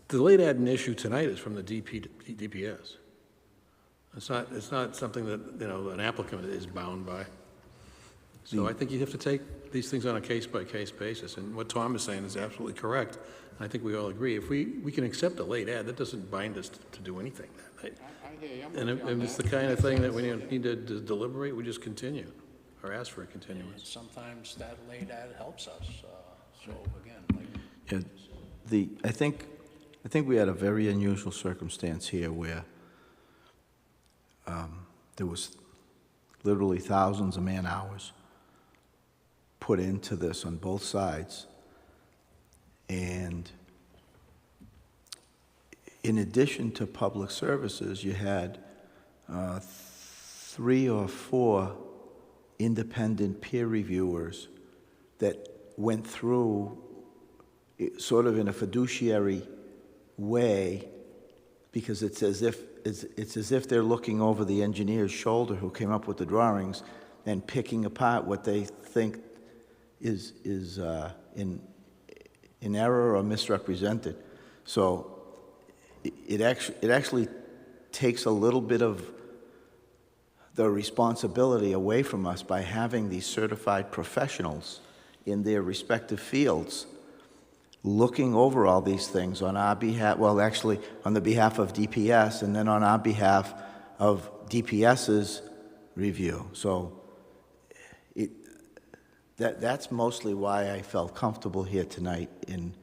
The late ad issue tonight is from the DPS. It's not something that, you know, an applicant is bound by. So I think you have to take these things on a case-by-case basis. And what Tom is saying is absolutely correct. I think we all agree. If we can accept a late ad, that doesn't bind us to do anything that night. And if it's the kind of thing that we need to deliberate, we just continue or ask for a continuance. And sometimes that late ad helps us. So again, like... Yeah, I think we had a very unusual circumstance here where there was literally thousands of man-hours put into this on both sides. And in addition to public services, you had 3 or 4 independent peer reviewers that went through sort of in a fiduciary way, because it's as if they're looking over the engineer's shoulder who came up with the drawings and picking apart what they think is in error or misrepresented. So it actually takes a little bit of the responsibility away from us by having these certified professionals in their respective fields looking over all these things on our behalf, well, actually on the behalf of DPS, and then on our behalf of DPS's review. So that's mostly why I felt comfortable here tonight in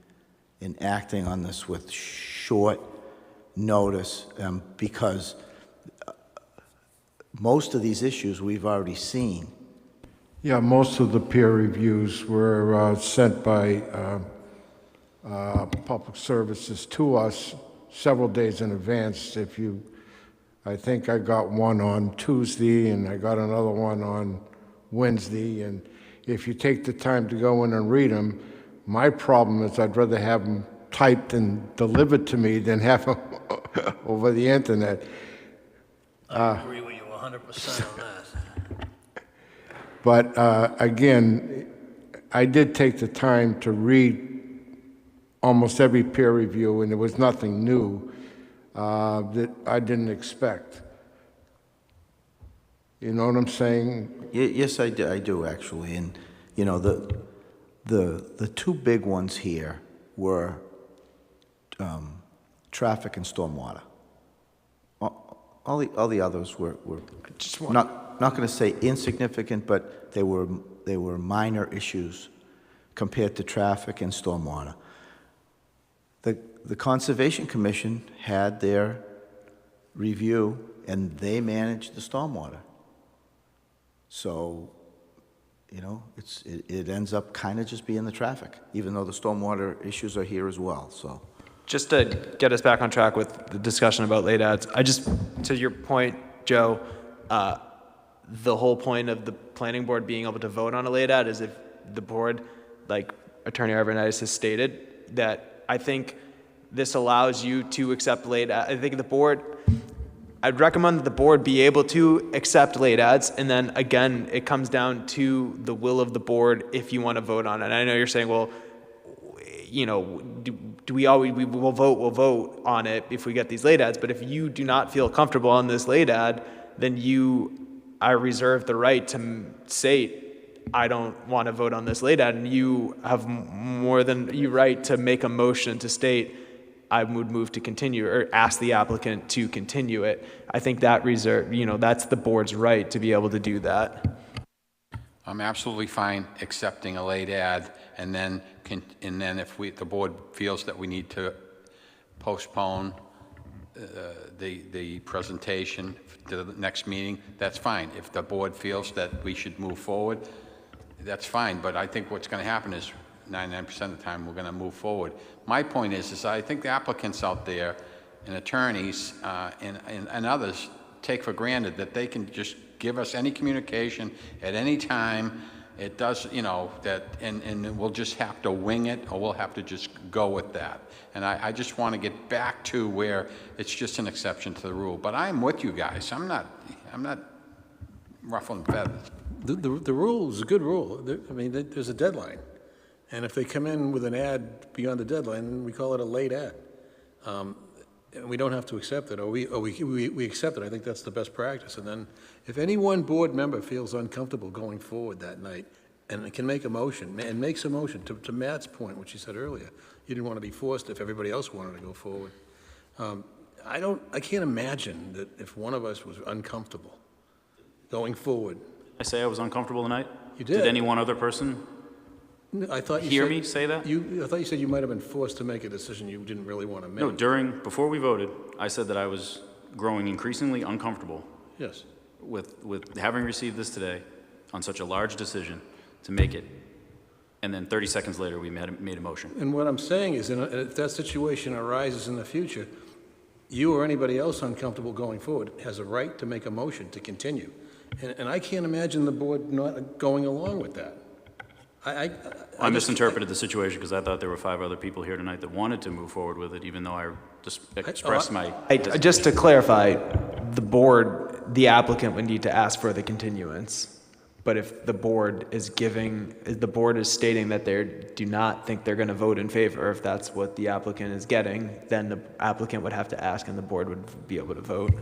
acting on this with short notice, because most of these issues we've already seen. Yeah, most of the peer reviews were sent by Public Services to us several days in advance. I think I got one on Tuesday and I got another one on Wednesday, and if you take the time to go in and read them, my problem is I'd rather have them typed and delivered to me than have them over the internet. I agree with you 100% on that. But again, I did take the time to read almost every peer review, and there was nothing new that I didn't expect. You know what I'm saying? Yes, I do actually. And you know, the two big ones here were traffic and stormwater. All the others were not going to say insignificant, but they were minor issues compared to traffic and stormwater. The Conservation Commission had their review, and they managed the stormwater. So, you know, it ends up kind of just being the traffic, even though the stormwater issues are here as well. So, just to get us back on track with the discussion about late ads, to your point, Joe, the whole point of the planning board being able to vote on a late ad is if the board, like Attorney Arvanitis has stated, that I think this allows you to accept late ads. I think the board, I'd recommend that the board be able to accept late ads, and then again, it comes down to the will of the board if you want to vote on it. And I know you're saying, well, you know, we'll vote on it if we get these late ads, but if you do not feel comfortable on this late ad, then I reserve the right to say, I don't want to vote on this late ad, and you have more than you right to make a motion to state, I would move to continue, or ask the applicant to continue it. I think that that's the board's right to be able to do that. I'm absolutely fine accepting a late ad, and then if the board feels that we need to postpone the presentation to the next meeting, that's fine. If the board feels that we should move forward, that's fine. But I think what's going to happen is 99% of the time we're going to move forward. My point is I think the applicants out there and attorneys and others take for granted that they can just give us any communication at any time. It does, you know, and we'll just have to wing it, or we'll have to just go with that. And I just want to get back to where it's just an exception to the rule. But I'm with you guys. I'm not ruffling feathers. The rule is a good rule. I mean, there's a deadline. And if they come in with an ad beyond the deadline, we call it a late ad. And we don't have to accept it, or we accept it. I think that's the best practice. And then if any one board member feels uncomfortable going forward that night and can make a motion, and makes a motion, to Matt's point, which he said earlier, you didn't want to be forced if everybody else wanted to go forward. I can't imagine that if one of us was uncomfortable going forward. I say I was uncomfortable tonight? You did. Did any one other person I thought you hear said, me say that? I thought you said you might have been forced to make a decision you didn't really want to make. No, before we voted, I said that I was growing increasingly uncomfortable. Yes. With having received this today on such a large decision to make it, and then 30 seconds later we made a motion. And what I'm saying is, if that situation arises in the future, you or anybody else uncomfortable going forward has a right to make a motion to continue. And I can't imagine the board not going along with that. I misinterpreted the situation because I thought there were 5 other people here tonight that wanted to move forward with it, even though I just expressed my... Just to clarify, the applicant would need to ask for the continuance. But if the board is stating that they do not think they're going to vote in favor, if that's what the applicant is getting, then the applicant would have to ask and the board would be able to vote.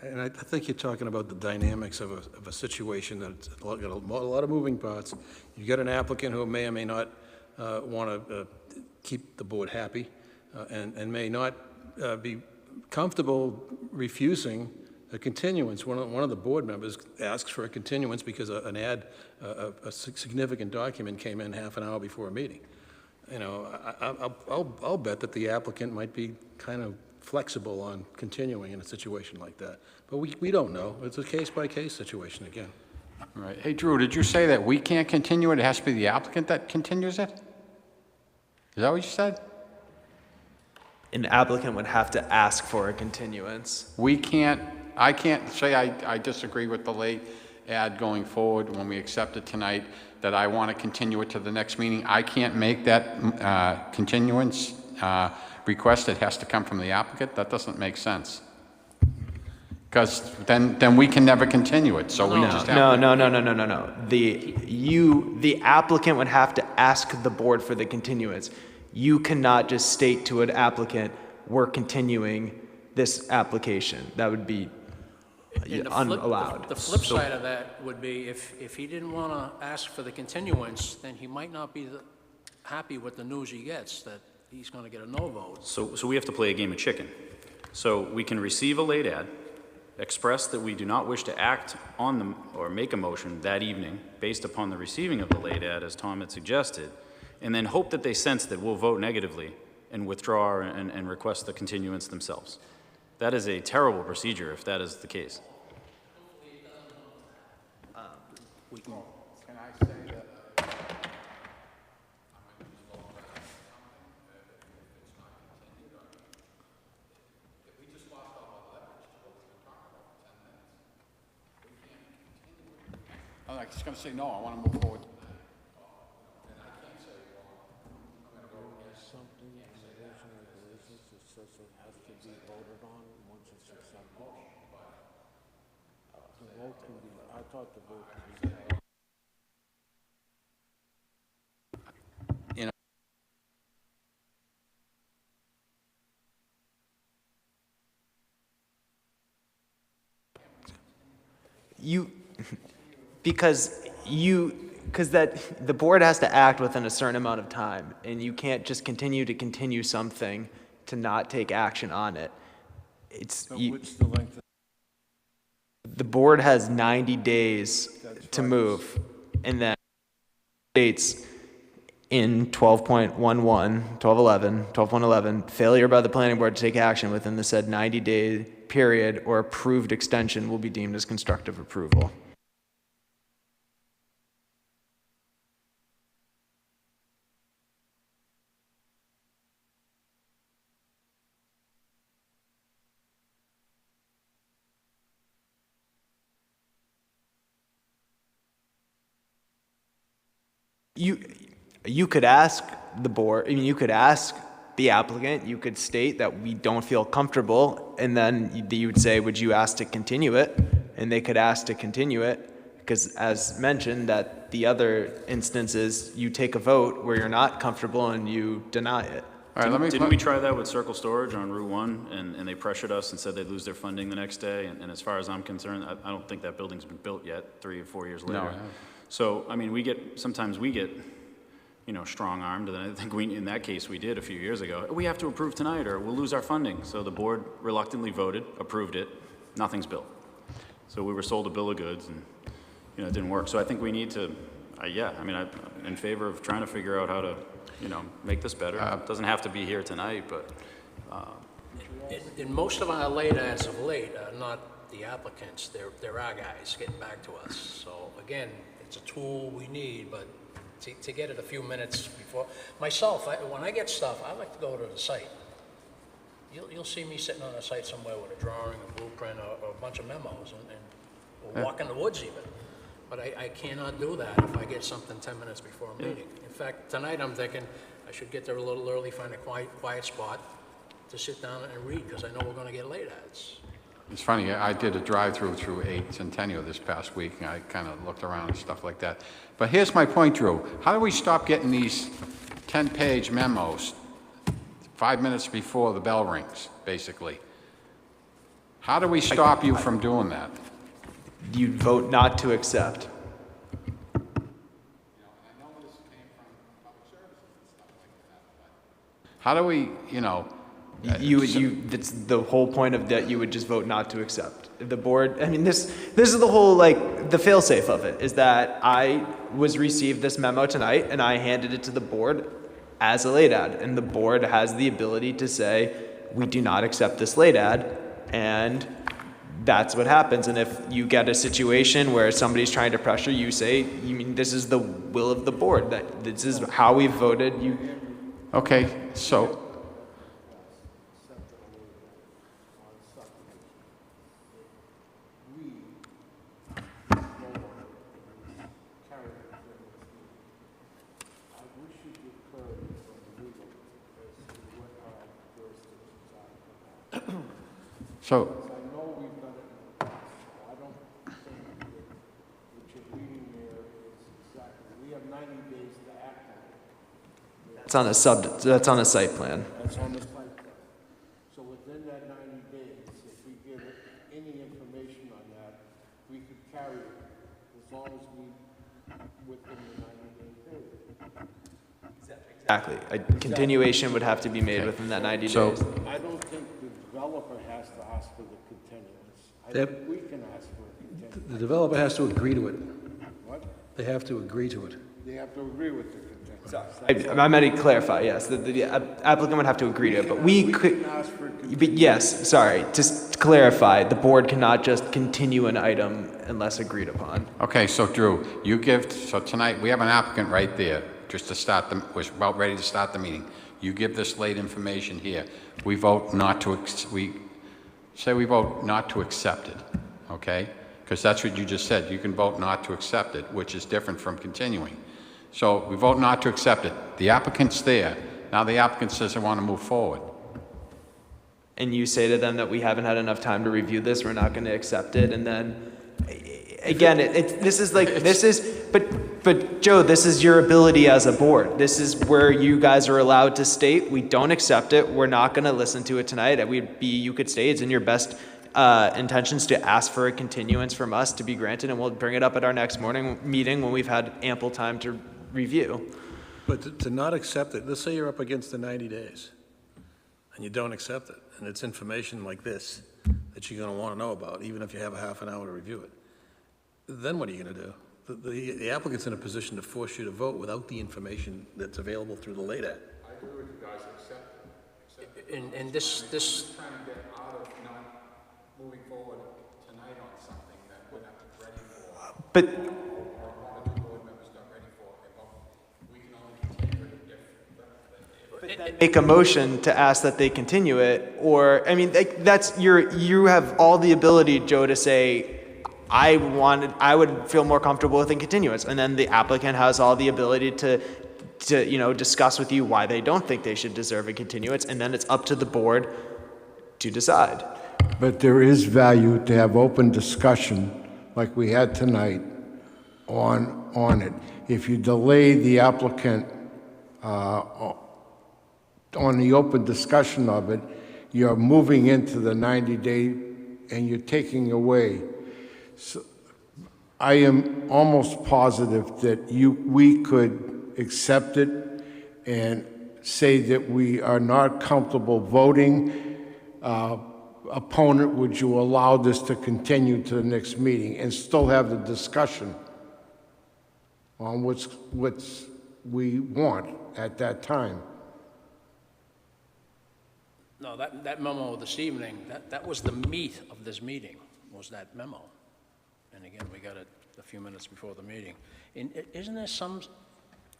And I think you're talking about the dynamics of a situation that's got a lot of moving parts. You got an applicant who may or may not want to keep the board happy and may not be comfortable refusing a continuance. One of the board members asks for a continuance because an ad, a significant document came in half an hour before a meeting. You know, I'll bet that the applicant might be kind of flexible on continuing in a situation like that. But we don't know. It's a case-by-case situation again. All right. Hey, Drew, did you say that we can't continue it? It has to be the applicant that continues it? Is that what you said? An applicant would have to ask for a continuance. I can't say I disagree with the late ad going forward when we accept it tonight, that I want to continue it to the next meeting. I can't make that continuance request. It has to come from the applicant. That doesn't make sense. Because then we can never continue it. So we just have No. The applicant would have to ask the board for the continuance. You cannot just state to an applicant, we're continuing this application. That would be unallowed. The flip side of that would be if he didn't want to ask for the continuance, then he might not be happy with the news he gets, that he's going to get a no vote. So we have to play a game of chicken. So we can receive a late ad, express that we do not wish to act on them or make a motion that evening based upon the receiving of the late ad, as Tom had suggested, and then hope that they sense that we'll vote negatively and withdraw and request the continuance themselves. That is a terrible procedure if that is the case. Can I say that? I'm just going to say no. I want to move forward. Because the board has to act within a certain amount of time, and you can't just continue something to not take action on it. What's the length of The board has 90 days to move, and then states in 12.11, 12.11, 12.11, failure by the planning board to take action within the said 90-day period or approved extension will be deemed as constructive approval. You could ask the board, I mean, you could ask the applicant, you could state that we don't feel comfortable, and then you would say, would you ask to continue it? And they could ask to continue it, because as mentioned, that the other instances, you take a vote where you're not comfortable and you deny it. All right, Didn't we try that with Circle Storage on Route 1, and they pressured us and said they'd lose their funding the next day, and as far as I'm concerned, I don't think that building's been built yet, 3 or 4 years later. No. So, I mean, sometimes we get, strong-armed, and I think in that case we did a few years ago. We have to approve tonight or we'll lose our funding. So the board reluctantly voted, approved it, nothing's built. So we were sold a bill of goods and, it didn't work. So I think we need to, I'm in favor of trying to figure out how to, make this better. It doesn't have to be here tonight, but. In most of our late ads of late are not the applicants, they're our guys getting back to us. So again, it's a tool we need, but to get it a few minutes before. Myself, when I get stuff, I like to go to the site. You'll see me sitting on a site somewhere with a drawing, a blueprint, or a bunch of memos, or walk in the woods even. But I cannot do that if I get something 10 minutes before a meeting. In fact, tonight I'm thinking I should get there a little early, find a quiet spot to sit down and read, because I know we're going to get late ads. It's funny, I did a drive-through through 8 Centennial this past week, and I kind of looked around and stuff like that. But here's my point, Drew. How do we stop getting these 10-page memos 5 minutes before the bell rings, basically? How do we stop you from doing that? You'd vote not to accept. How do we, That's the whole point of that. You would just vote not to accept. The board, I mean, this is the whole, the fail-safe of it, is that I received this memo tonight and I handed it to the board as a late ad, and the board has the ability to say, we do not accept this late ad, and that's what happens. And if you get a situation where somebody's trying to pressure you, say, you mean this is the will of the board, that this is how we voted. Okay, so I know we've done it in the past, so I don't think that what you're reading there is exactly, we have 90 days to act on it. That's on a site plan. That's on the site plan. So within that 90 days, if we give any information on that, we could carry it as long as within the 90-day period. Exactly. A continuation would have to be made within that 90 days. I don't think the developer has to ask for the continuance. I think we can ask for a continuance. The developer has to agree to it. What? They have to agree to it. They have to agree with the continuance. I meant to clarify, yes. The applicant would have to agree to it, but we could. But yes, sorry. Just to clarify, the board cannot just continue an item unless agreed upon. Okay, so Drew, so tonight, we have an applicant right there, just to start we're about ready to start the meeting. You give this late information here. We vote not to, we vote not to accept it, okay? Because that's what you just said. You can vote not to accept it, which is different from continuing. So we vote not to accept it. The applicant's there. Now the applicant says they want to move forward. And you say to them that we haven't had enough time to review this, we're not going to accept it, and then, again, but Joe, this is your ability as a board. This is where you guys are allowed to state, we don't accept it, we're not going to listen to it tonight. You could say it's in your best intentions to ask for a continuance from us to be granted, and we'll bring it up at our next morning meeting when we've had ample time to review. But to not accept it, let's say you're up against the 90 days and you don't accept it, and it's information like this that you're going to want to know about, even if you have a half an hour to review it. Then what are you going to do? The applicant's in a position to force you to vote without the information that's available through the late ad. I agree with you guys, accept it. And this, Trying to get out of not moving forward tonight on something that we're not ready for. But Or one or two board members not ready for. We can only continue it make a motion to ask that they continue it, or, I mean, you have all the ability, Joe, to say, I would feel more comfortable with a continuance, and then the applicant has all the ability to discuss with you why they don't think they should deserve a continuance, and then it's up to the board to decide. But there is value to have open discussion like we had tonight on it. If you delay the applicant on the open discussion of it, you're moving into the 90-day and you're taking away. So I am almost positive that we could accept it and say that we are not comfortable voting. Opponent, would you allow this to continue to the next meeting and still have the discussion on what we want at that time? no, that memo this evening, that was the meat of this meeting, was that memo. And again, we got it a few minutes before the meeting. And isn't there some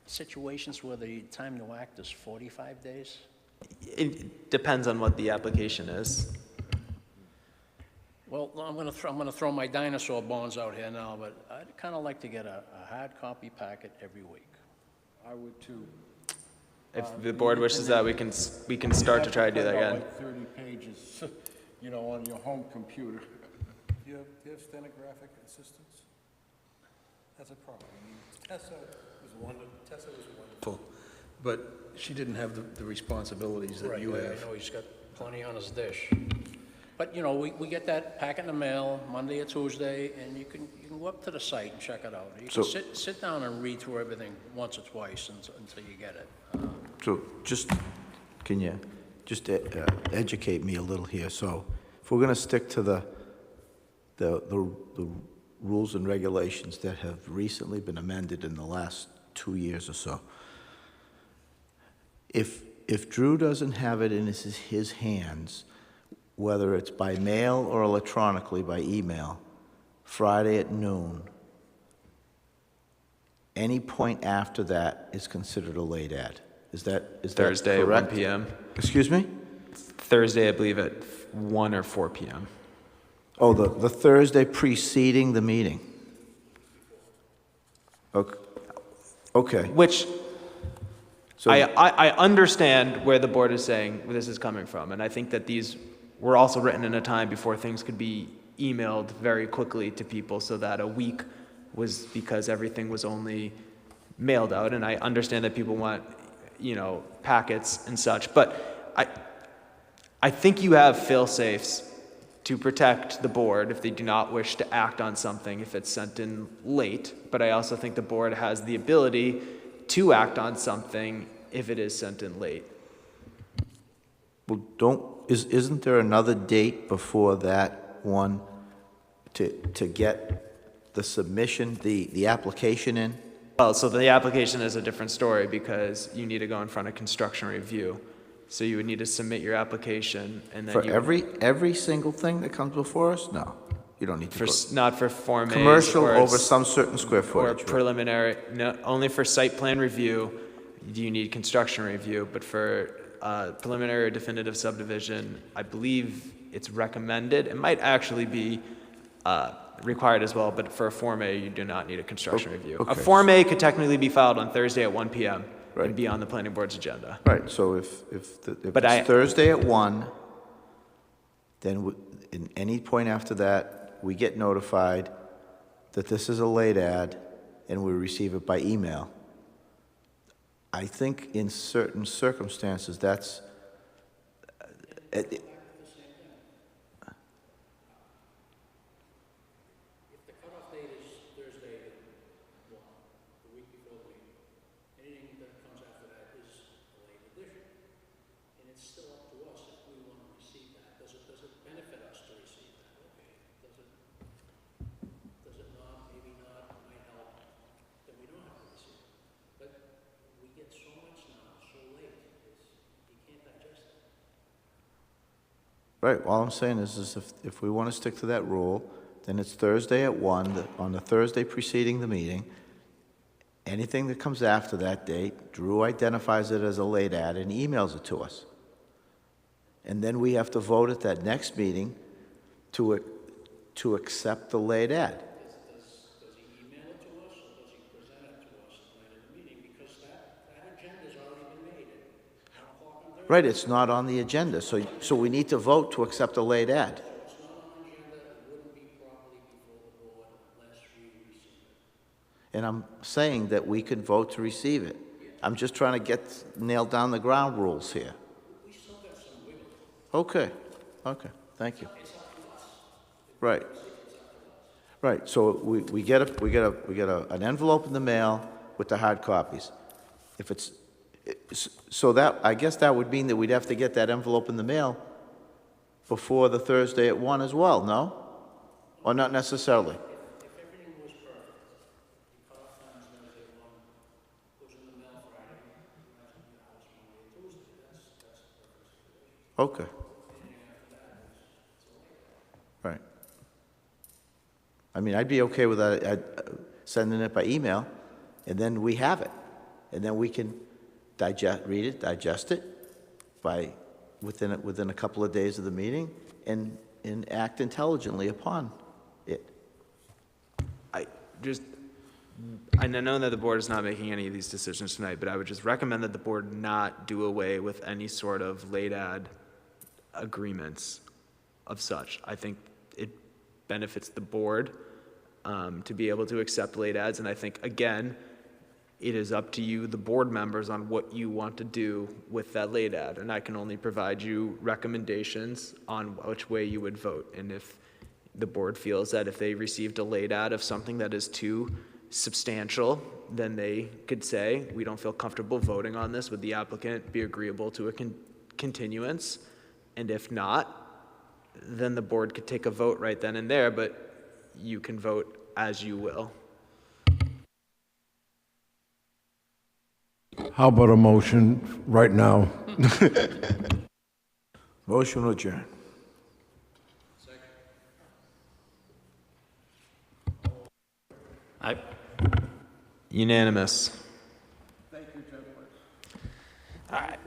situations where the time to act is 45 days? It depends on what the application is. Well, I'm gonna throw my dinosaur bones out here now, but I'd kind of like to get a hard copy packet every week. I would too. If the board wishes that, we can start to try to do that again. Like 30 pages. you know, on your home computer. Do you have stenographic assistants? That's a problem. I mean, Tessa was wonderful, but she didn't have the responsibilities that Right, you I have. know he's got plenty on his dish. But, you know, we get that packet in the mail Monday or Tuesday, and you can go up to the site and check it out. You can sit down and read through everything once or twice until you get it. So can you just educate me a little here? So if we're going to stick to the rules and regulations that have recently been amended in the last 2 years or so, if Drew doesn't have it in his hands, whether it's by mail or electronically by email, Friday at noon, any point after that is considered a late ad. Is that Thursday at 1 correct? p.m. Excuse me? Thursday, I believe, at 1 or 4 p.m. Oh, the Thursday preceding the meeting. Okay. Which So I understand where the board is saying where this is coming from, and I think that these were also written in a time before things could be emailed very quickly to people, so that a week was because everything was only mailed out, and I understand that people want, you know, packets and such, but I think you have fail-safes to protect the board if they do not wish to act on something if it's sent in late, but I also think the board has the ability to act on something if it is sent in late. well, isn't there another date before that one to get the submission, the application in? Well, so the application is a different story because you need to go in front of construction review. So you would need to submit your application and then For every single thing that comes before us? No, you don't need to go. Not for Form As Commercial or over some certain square or footage. right? preliminary, no, only for site plan review, do you need construction review, but for preliminary or definitive subdivision, I believe it's recommended. It might actually be required as well, but for a Form A, you do not need a construction review. A okay. Form A could technically be filed on Thursday at 1 p.m. Right. and be on the planning board's agenda. Right, so if But it's Thursday at 1, then in any point after that, we get notified that this is a late ad, and we receive it by email. I think in certain circumstances, that's... If the cutoff date is Thursday at 1, the week before the meeting, anything that comes after that is a late edition. And it's still up to us if we want to receive that. Does it benefit us to receive that? Okay. Does it not? Maybe not. It might help. Then we don't have to receive it. But we get so much now, so late, you can't digest it. Right, all I'm saying is if we want to stick to that rule, then it's Thursday at 1, on the Thursday preceding the meeting. Anything that comes after that date, Drew identifies it as a late ad and emails it to us. And then we have to vote at that next meeting to accept the late ad. Does he email it to us, or does he present it to us at the meeting? Because that agenda's already been made at 1 o'clock on Thursday. Right, it's not on the agenda, so we need to vote to accept a late ad. It's not on the agenda, it wouldn't be properly before the board unless we receive it. And I'm saying that we can vote to receive it. I'm just trying to nail down the ground rules here. We still got some wiggle room. Okay, thank you. It's up to us. Right. Right, so we get an envelope in the mail with the hard copies. If it's, so that, I guess that would mean that we'd have to get that envelope in the mail before the Thursday at 1 as well, no? Or not necessarily? If everything was perfect, the cutoff time is Thursday at 1, goes in the mail Friday, that's in the house Monday or Tuesday, that's the perfect situation. Okay, Anything after that it's a late. right. I mean, I'd be okay with sending it by email, and then we have it. And then we can read it, digest it within a couple of days of the meeting and act intelligently upon it. I know that the board is not making any of these decisions tonight, but I would just recommend that the board not do away with any sort of late ad agreements of such. I think it benefits the board to be able to accept late ads, and I think, again, it is up to you, the board members, on what you want to do with that late ad, and I can only provide you recommendations on which way you would vote. And if the board feels that if they received a late ad of something that is too substantial, then they could say, we don't feel comfortable voting on this. Would the applicant be agreeable to a continuance? And if not, then the board could take a vote right then and there, but you can vote as you will. How about a motion right now? Motion to adjourn. Aye. Unanimous. All right.